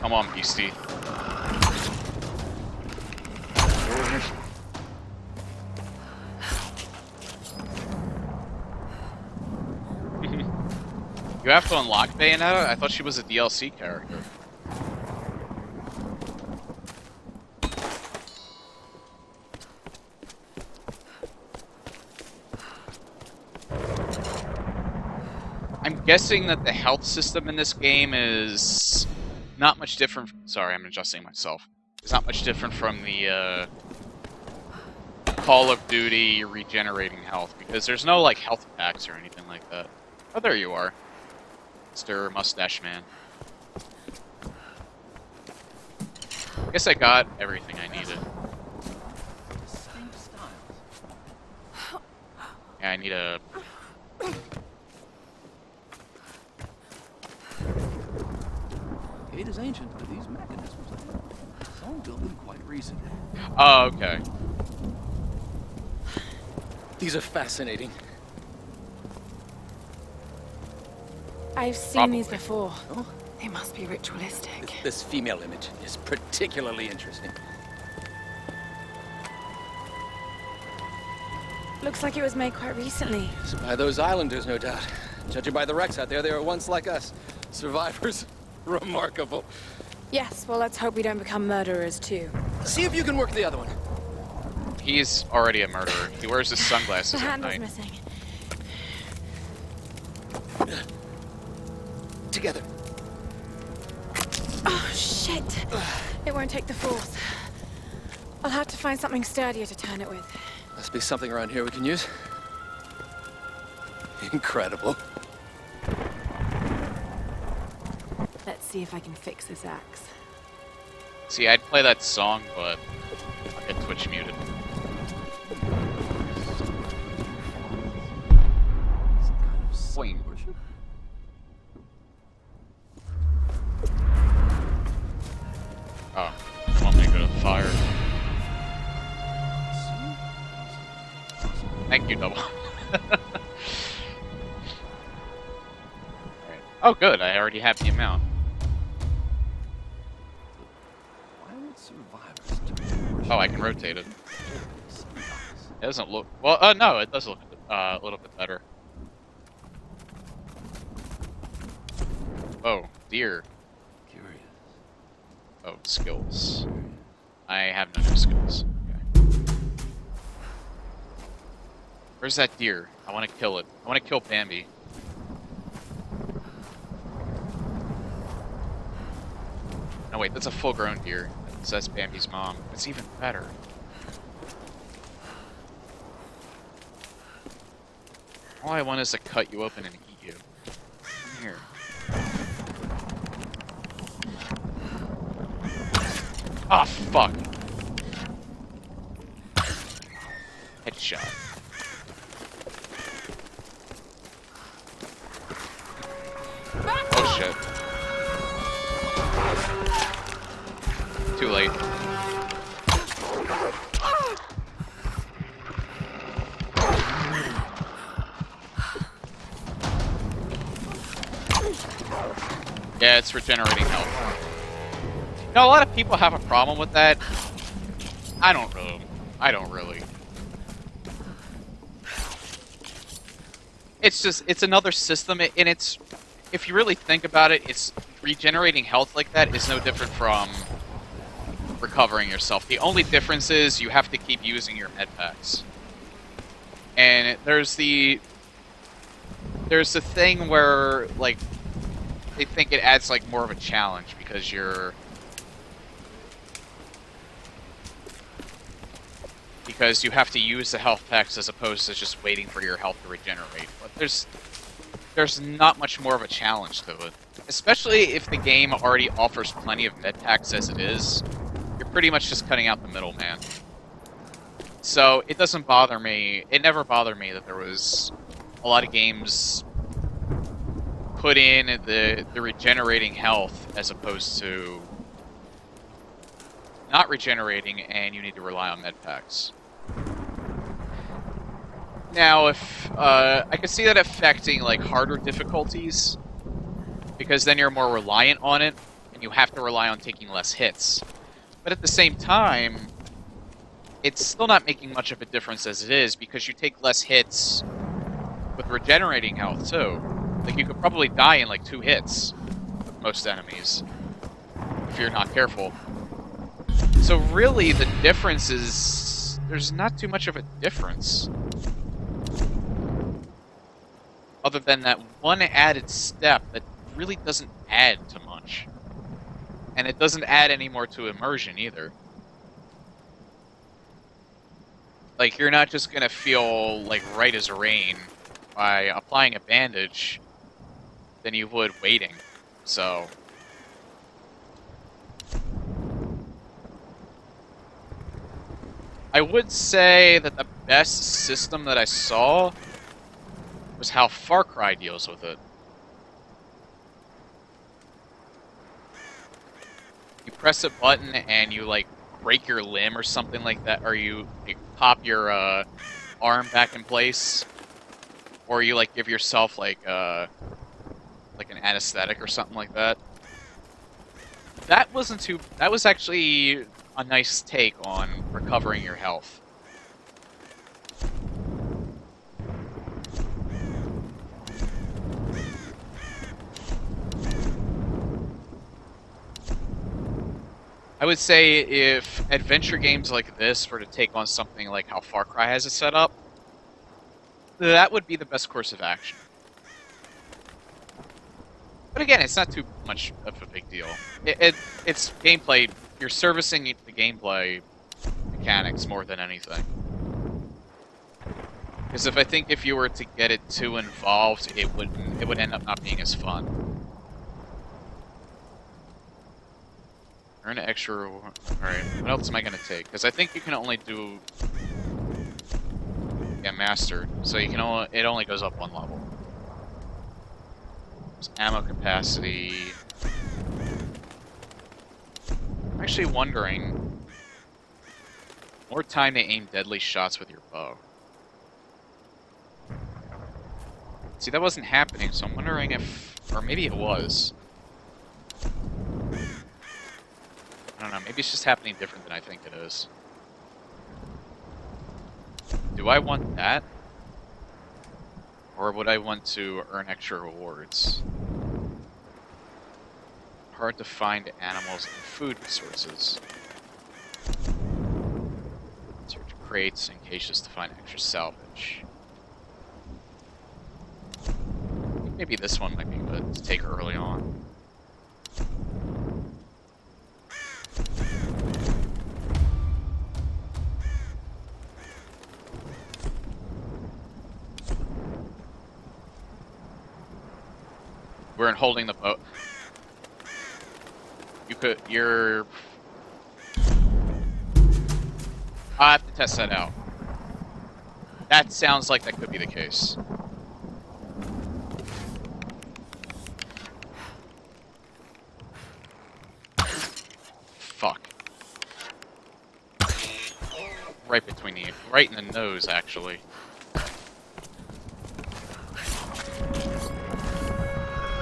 Come on, beastie. You have to unlock Bayonetta? I thought she was a DLC character. I'm guessing that the health system in this game is not much different. Sorry, I'm adjusting myself. It's not much different from the Call of Duty regenerating health, because there's no like health packs or anything like that. Oh, there you are, Mr. Mustache Man. I guess I got everything I needed. Yeah, I need a... It is ancient, but these mechanisms are all built quite recent. Oh, okay. These are fascinating. I've seen these before. Oh? They must be ritualistic. This female image is particularly interesting. Looks like it was made quite recently. It's by those islanders, no doubt. Judging by the wrecks out there, they were once like us. Survivors. Remarkable. Yes, well, let's hope we don't become murderers, too. See if you can work the other one. He's already a murderer. He wears his The sunglasses at handle's night. missing. Together. Oh, shit. It won't take the force. I'll have to find something sturdier to turn it with. Must be something around here we can use. Incredible. Let's see if I can fix this axe. See, I'd play that song, but I'll get Twitch muted. Boing. Oh, you want me to go to the fire? Thank you, Double. Alright. Oh, good. I already have the amount. Oh, I can rotate it. It doesn't look... Well, no, it does look a little bit better. Oh, deer. Curious. Oh, skills. I have no new skills. Okay. Where's that deer? I want to kill it. I want to kill Bambi. No, wait, that's a full-grown deer. So that's Bambi's mom. It's even better. All I want is to cut you open and eat you. Come here. Ah, fuck. Headshot. Oh shit. Too late. Yeah, it's regenerating health. You know, a lot of people have a problem with that. I don't really. It's just, it's another system, and it's, if you really think about it, it's regenerating health like that is no different from recovering yourself. The only difference is you have to keep using your med packs. And there's the thing where, like, they think it adds, like, more of a challenge because you have to use the health packs as opposed to just waiting for your health to regenerate. But there's not much more of a challenge to it. Especially if the game already offers plenty of med packs as it is. You're pretty much just cutting out the middleman. So it doesn't bother me. It never bothered me that there was a lot of games put in the regenerating health as opposed to not regenerating and you need to rely on med packs. Now, if I could see that affecting like harder difficulties, because then you're more reliant on it, and you have to rely on taking less hits. But at the same time, it's still not making much of a difference as it is, because you take less hits with regenerating health too. Like you could probably die in like 2 hits with most enemies if you're not careful. So really, the difference is there's not too much of a difference. Other than that one added step that really doesn't add to much. And it doesn't add any more to immersion either. Like, you're not just gonna feel like right as rain by applying a bandage than you would waiting. So I would say that the best system that I saw was how Far Cry deals with it. You press a button and you like break your limb or something like that, or you pop your arm back in place, or you like give yourself like an anesthetic or something like that. That wasn't too. That was actually a nice take on recovering your health. I would say if adventure games like this were to take on something like how Far Cry has it set up, that would be the best course of action. But again, it's not too much of a big deal. It's gameplay. You're servicing the gameplay mechanics more than anything. Because I think if you were to get it too involved, it would end up not being as fun. Earn an extra. All right, what else am I gonna take? Because I think you can only do master, so you can only it only goes up one level. There's ammo capacity. I'm actually wondering. More time to aim deadly shots with your bow. See, that wasn't happening, so I'm wondering if... Or maybe it was. I don't know, maybe it's just happening different than I think it is. Do I want that? Or would I want to earn extra rewards? Hard to find animals and food resources. Search crates and caches to find extra salvage. Maybe this one might be good to take early on. We're in holding the boat. You're... I have to test that out. That sounds like that could be the case. Fuck. Right between the... Right in the nose, actually.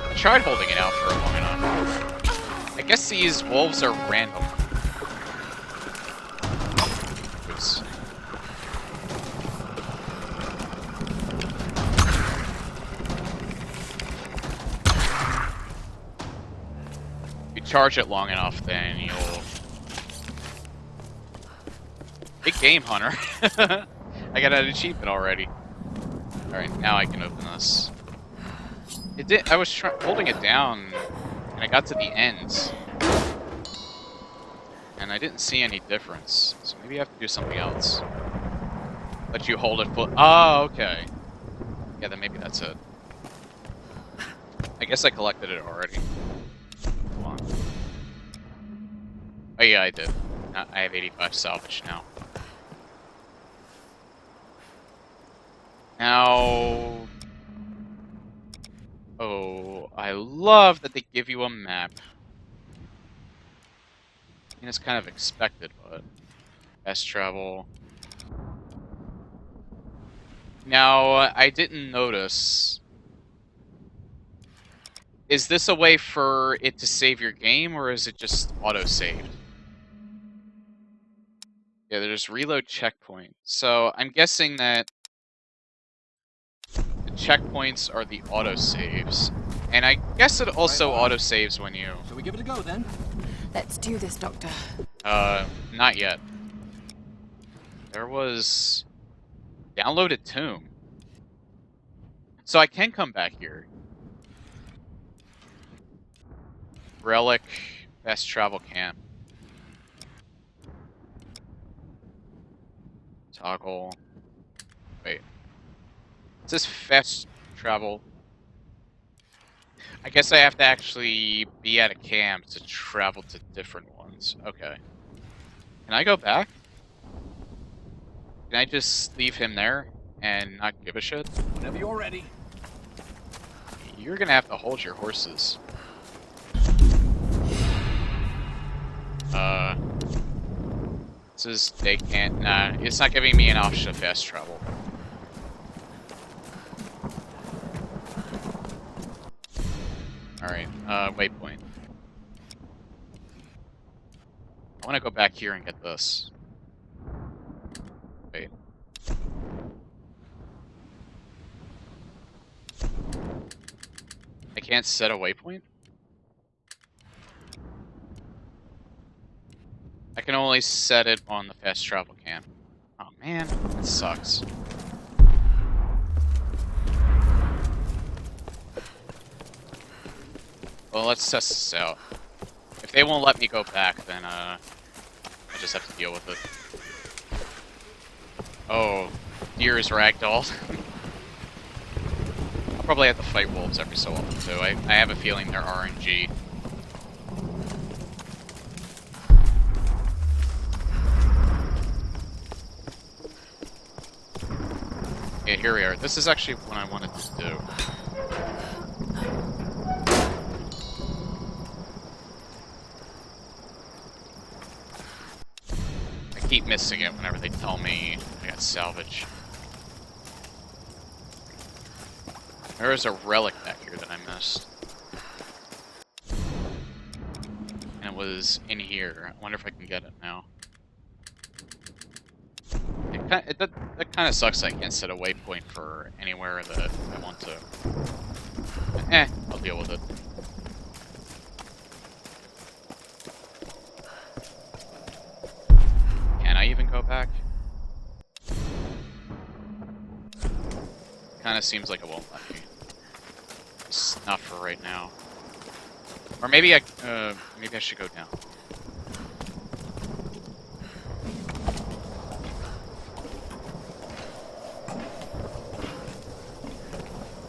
I tried holding it out for long enough. I guess these wolves are random. Oops. If you charge it long enough, then you'll... Big game, Hunter. I got an achievement already. Alright, now I can open this. It did. I was holding it down, and I got to the end, and I didn't see any difference. So maybe I have to do something else. Let you hold it. Oh, okay. Yeah, then maybe that's it. I guess I collected it already. Come on. Oh yeah, I did. I have 85 salvage now. Now... Oh, I love that they give you a map. I mean, it's kind of expected, but... Fast travel... Now, I didn't notice... Is this a way for it to save your game, or is it just auto-saved? Yeah, there's reload checkpoint. So, I'm guessing that the checkpoints are the autosaves. And I guess it also autosaves when you... So we give it a go, then? Let's do this, Doctor. Not yet. There was... Downloaded Tomb. So I can come back here. Relic, fast travel camp. Toggle. Wait. It says fast travel. I guess I have to actually be at a camp to travel to different ones. Okay. Can I go back? Can I just leave him there and not give a shit? Whenever you're ready. You're gonna have to hold your horses. This is, they can't, nah, it's not giving me an option of fast travel. Alright, waypoint. I wanna go back here and get this. Wait. I can't set a waypoint? can only set it on the fast travel can. Oh man, that sucks. Well, let's test this out. If they won't let me go back, then I just have to deal with it. Oh, deer is ragdolled. I'll probably have to fight wolves every so often too. I have a feeling they're RNG. Yeah, here we are. This is actually what I wanted to do. I keep missing it whenever they tell me I got salvage. There is a relic back here that I missed. And it was in here. I wonder if I can get it now. That kind of sucks I can't set a waypoint for anywhere that I want to. I'll deal with it. Can I even go back? Kinda seems like it won't let me. It's not for right now. Or maybe I should go down.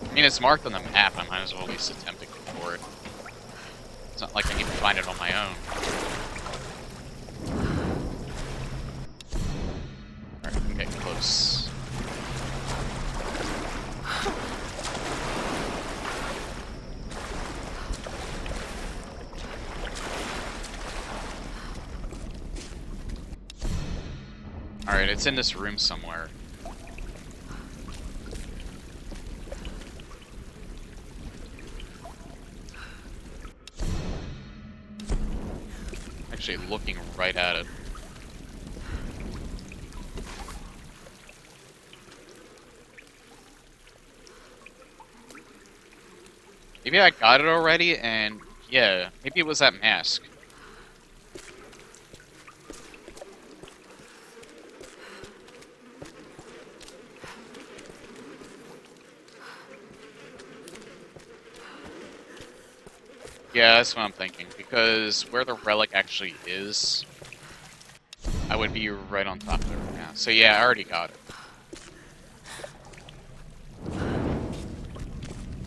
I mean, it's marked on the map, I might as well at least attempt to go for it. It's not like I need to find it on my own. Alright, I'm getting close. Alright, it's in this room somewhere. Actually looking right at it. Maybe I got it already, and yeah, maybe it was that mask. Yeah, that's what I'm thinking, because where the relic actually is, I would be right on top of it right now. So yeah, I already got it.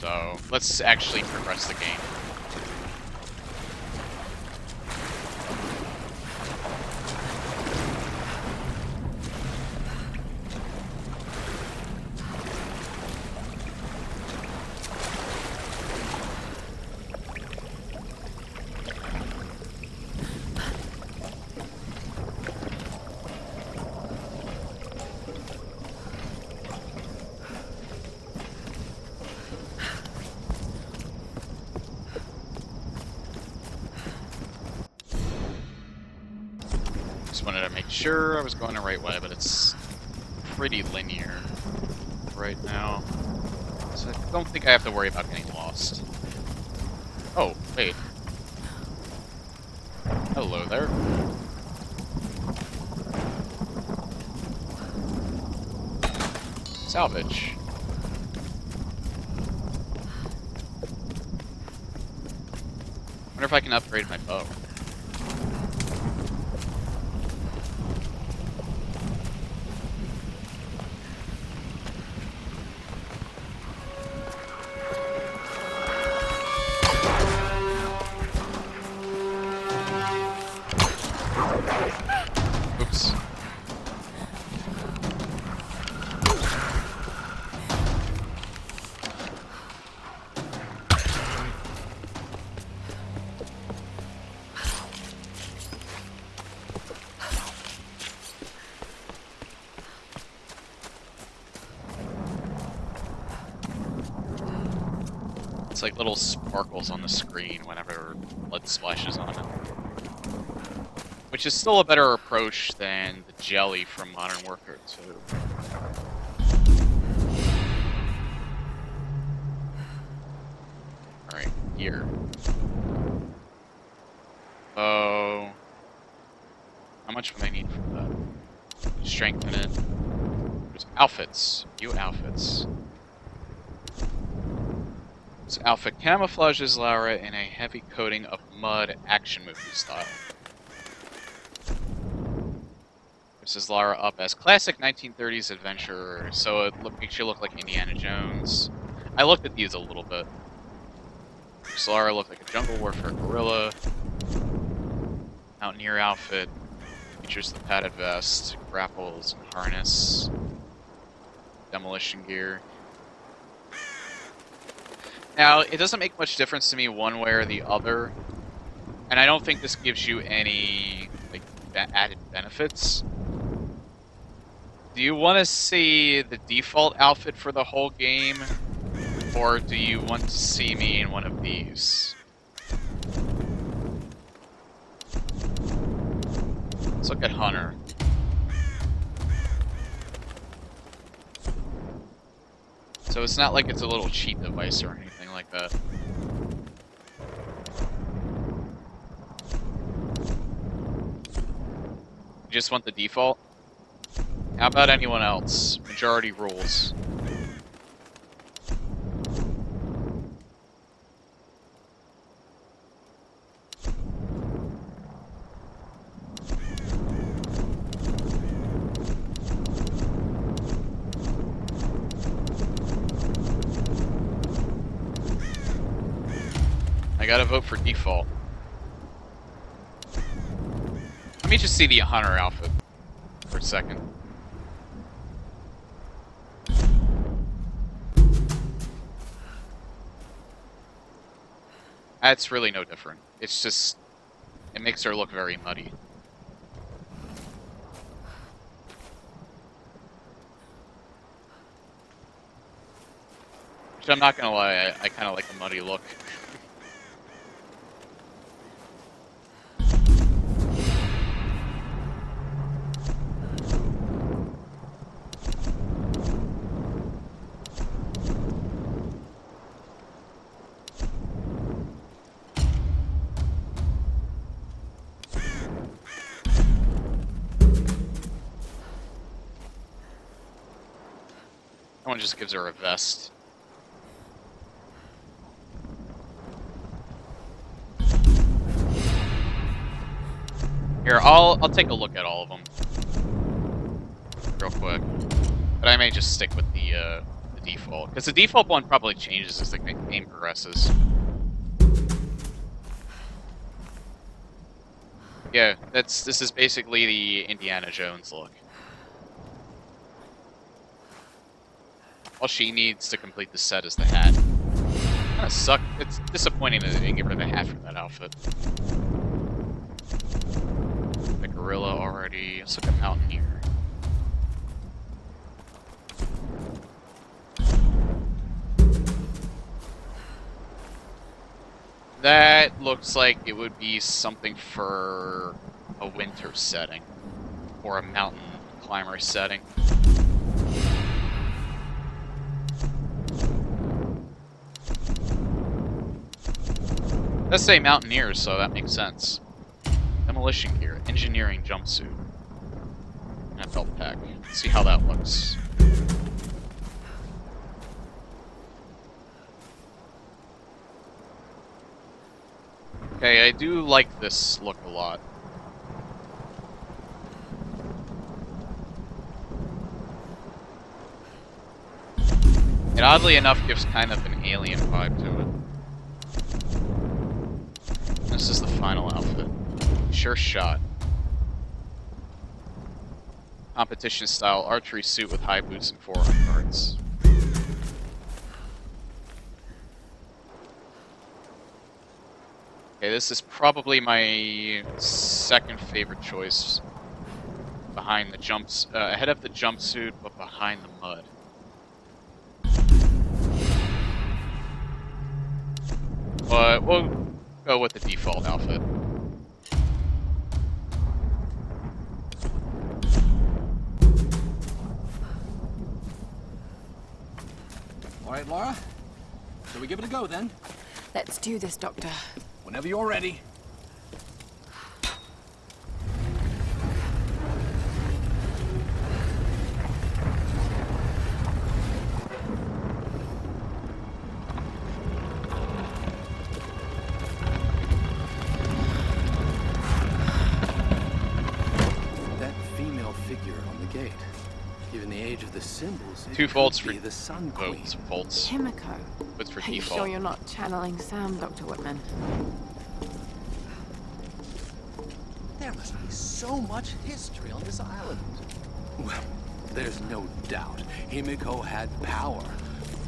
So, let's actually progress the game. Just wanted to make sure I was going the right way, but it's pretty linear right now. So I don't think I have to worry about getting lost. Oh, wait. Hello there. Salvage. Wonder if I can upgrade my bow. Oops. It's like little sparkles on the screen whenever blood splashes on it. Which is still a better approach than the jelly from Modern Warfare 2. Alright, here. Oh. much would I need for that? Strengthen it. There's outfits. New outfits. This outfit camouflages Lara in a heavy coating of mud action movie style. This is Lara up as classic 1930s adventurer, so it makes you look like Indiana Jones. I looked at these a little bit. Makes Lara look like a jungle warfare gorilla. Mountaineer outfit. Features the padded vest, grapples, and harness. Demolition gear. Now, it doesn't make much difference to me one way or the other, and I don't think this gives you any like added benefits. Do you want to see the default outfit for the whole game, or do you want to see me in one of these? Let's look at Hunter. So it's not like it's a little cheat device or anything like that. You just want the default? How about anyone else? Majority rules. I gotta vote for default. Let me just see the Hunter outfit for a second. That's really no different. It's just, it makes her look very muddy. Which I'm not gonna lie, I kind of like the muddy look. That one just gives her a vest. Here, I'll take a look at all of them real quick, but I may just stick with the default because the default one probably changes as the game progresses. Yeah, this is basically the Indiana Jones look. All she needs to complete the set is the hat. Kinda suck. It's disappointing that they didn't get rid of the hat for that outfit. The gorilla already. Let's look at Mountaineer. That looks like it would be something for a winter setting. Or a mountain climber setting. Let's say Mountaineers, so that makes sense. Demolition gear, engineering jumpsuit, and a belt pack. Let's see how that looks. Okay, I do like this look a lot. It oddly enough gives kind of an alien vibe to it. This is the final outfit. Sure shot. Competition style archery suit with high boots and forearm guards. Okay, this is probably my second favorite choice. Behind the jumps, ahead of the jumpsuit, but behind the mud. But we'll go with the default outfit. All right, Lara. So we give it a go then? Let's do this, Doctor. Whenever you're ready. 2 volts for the Sun votes. Volts. Himiko. Votes for Are you default. sure you're not channeling Sam, Dr. Whitman? There must be so much history on this island. Well, there's no doubt Himiko had power.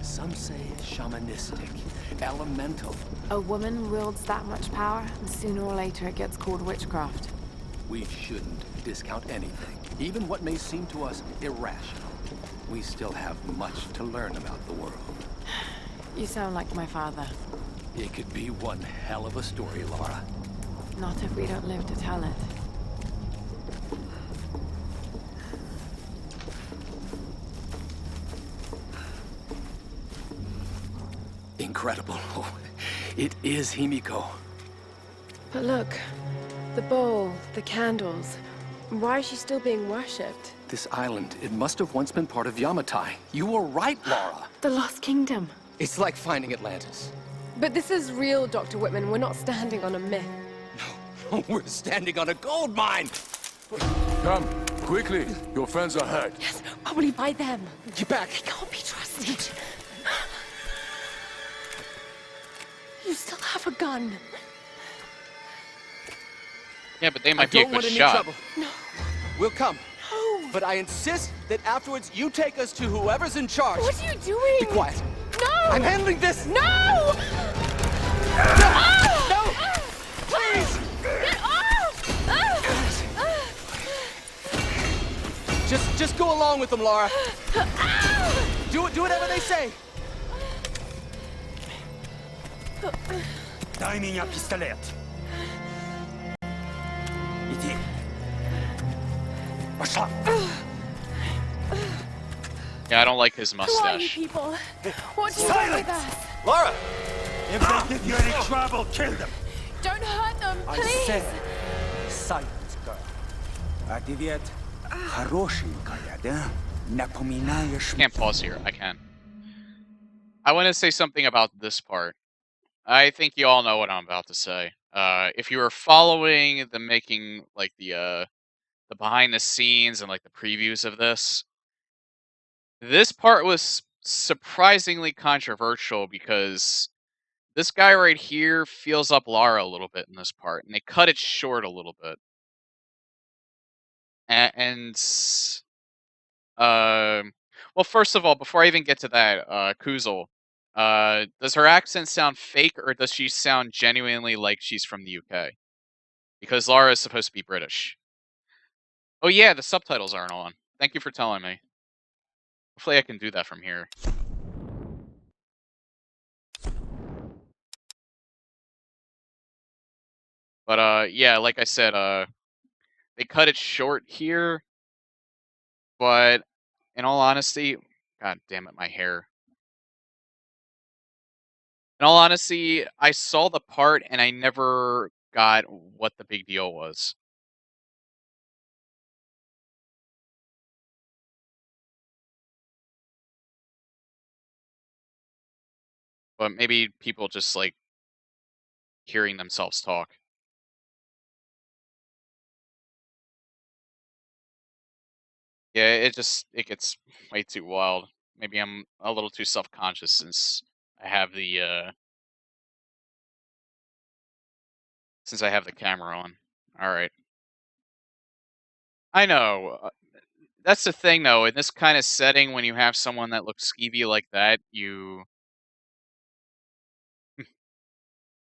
Some say shamanistic, elemental. A woman wields that much power, and sooner or later it gets called witchcraft. We shouldn't discount anything, even what may seem to us irrational. We still have much to learn about the world. You sound like my father. It could be one hell of a story, Lara. Not if we don't live to tell it. Incredible. It is Himiko. But look, the bowl, the candles. Why is she still being worshipped? This island, it must have once been part of Yamatai. You were right, Lara. The Lost Kingdom. It's like finding Atlantis. But this is real, Dr. Whitman. We're not standing on a myth. We're standing on a gold mine! Come, quickly. Your friends are hurt. Yes, probably by them. Get back! They can't be trusted. You still have a gun. Yeah, but they might be a don't good want any shot. trouble. No. We'll come. No. But I insist that afterwards you take us to whoever's in charge. What are you doing? Be quiet. No! I'm handling this! No! No! Please! Get off! Just go along with them, Lara. Do whatever they say. Дай меня пистолет. Иди. Пошла. Yeah, I don't like his Who are you mustache. people? What do you want with us? Lara! If they give you any trouble, kill them. Don't hurt them, I please! said, silence, girl. А ты ведь хорошенькая, да? Напоминаешь... Can't pause here. I can. I want to say something about this part. I think you all know what I'm about to say. If you were following the making, like the behind the scenes and like the previews of this part was surprisingly controversial because this guy right here feels up Lara a little bit in this part, and they cut it short a little bit. Well, first of all, before I even get to that, Kuzel, does her accent sound fake, or does she sound genuinely like she's from the UK? Because Lara is supposed to be British. Oh yeah, the subtitles aren't on. Thank you for telling me. Hopefully I can do that from here. But, yeah, like I said, they cut it short here. But, in all honesty, god damn it, my hair. In all honesty, I saw the part and I never got what the big deal was. But maybe people just like hearing themselves talk. Yeah, it gets way too wild. Maybe I'm a little too self-conscious since I have the camera on. All right. I know. That's the thing, though. In this kind of setting, when you have someone that looks skeevy like that, you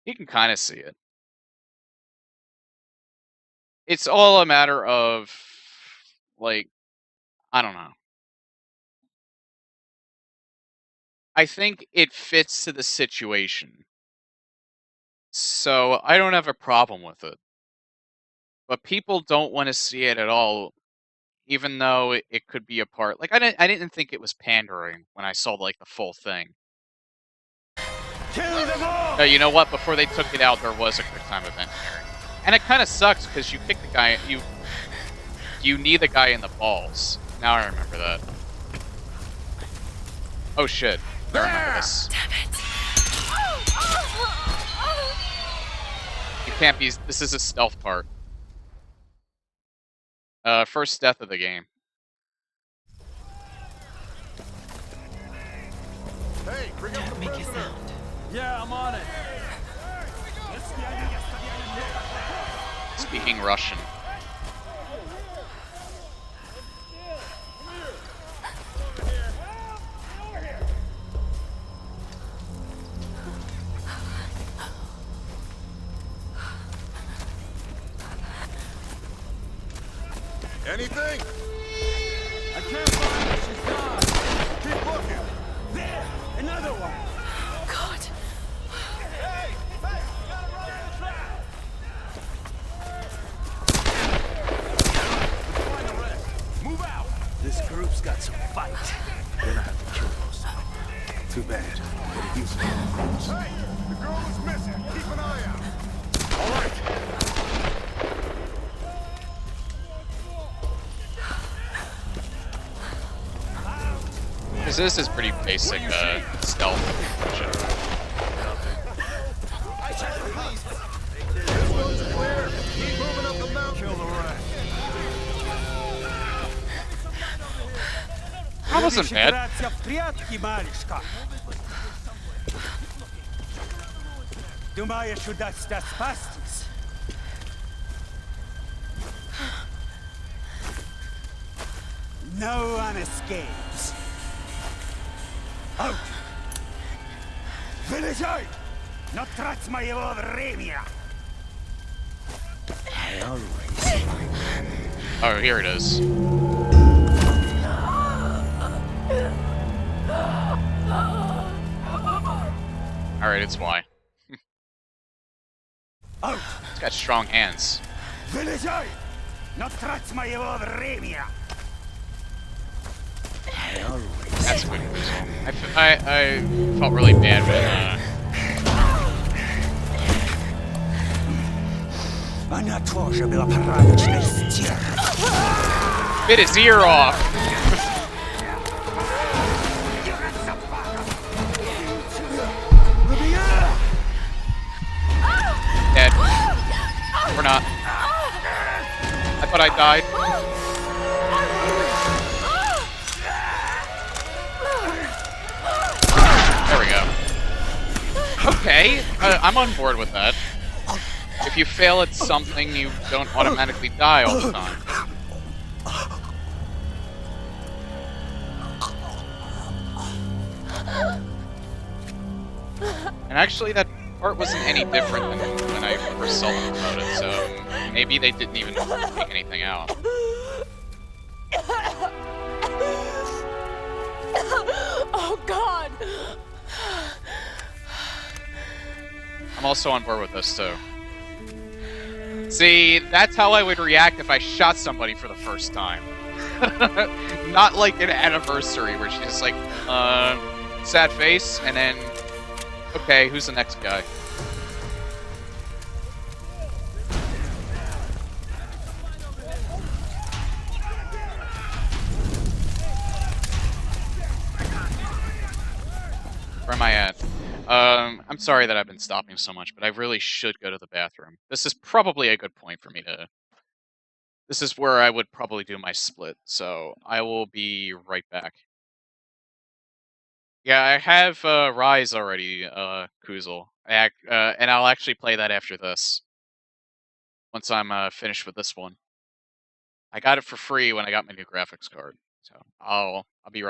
can kind of see it. It's all a matter of, like, I don't know. I think it fits to the situation. So I don't have a problem with it. But people don't want to see it at all, even though it could be a part. Like, I didn't think it was pandering when I saw, like, the full thing. Kill them all! You know what? Before they took it out, there was a quick time event here. And it kind of sucks, because you kick the guy, you knee the guy in the balls. Now I remember that. Oh shit. I remember this. Damn it! You can't be, this is a stealth part. First death of the game. Don't make a sound. Yeah, I'm on it. Speaking Russian. Anything? I can't find her. She's gone. Keep looking. There! Another one! God. Hey! Hey! You gotta run in the trap! Find the rest. Move out! This group's got some fight. Gonna have to kill most of them. Too bad. Could use some crews. Hey! The girl is missing. Keep an eye out. All right. Because this is pretty basic stealth. This one's clear. Keep moving up the mountain. Kill the rest. That wasn't bad. Играться в прятки, малышка. Думаешь, удастся спастись? No one escapes. Out! Вылезай! Но трать моего времени! I always find them. Oh, here it is. Alright, it's Y. Out! It's got strong hands. Вылезай! Но трать моего времени! I always That's good. I felt really bad when Она тоже была порядочной стервой. bit his ear off. Dead. Or not. I thought I died. There we go. Okay, I'm on board with that. If you fail at something, you don't automatically die all the time. And actually, that part wasn't any different than when I first saw them promote it, so maybe they didn't even take anything out. Oh, God. I'm also on board with this, too. See, that's how I would react if I shot somebody for the first time. Not like an anniversary where she's just like, sad face, and then, okay, who's the next guy? Where am I at? I'm sorry that I've been stopping so much, but I really should go to the bathroom. This is probably a good point for me to... This is where I would probably do my split, so I will be right back. Yeah, I have Rise already, Kuzel. And I'll actually play that after this. Once I'm finished with this one. I got it for free when I got my new graphics card, so I'll be right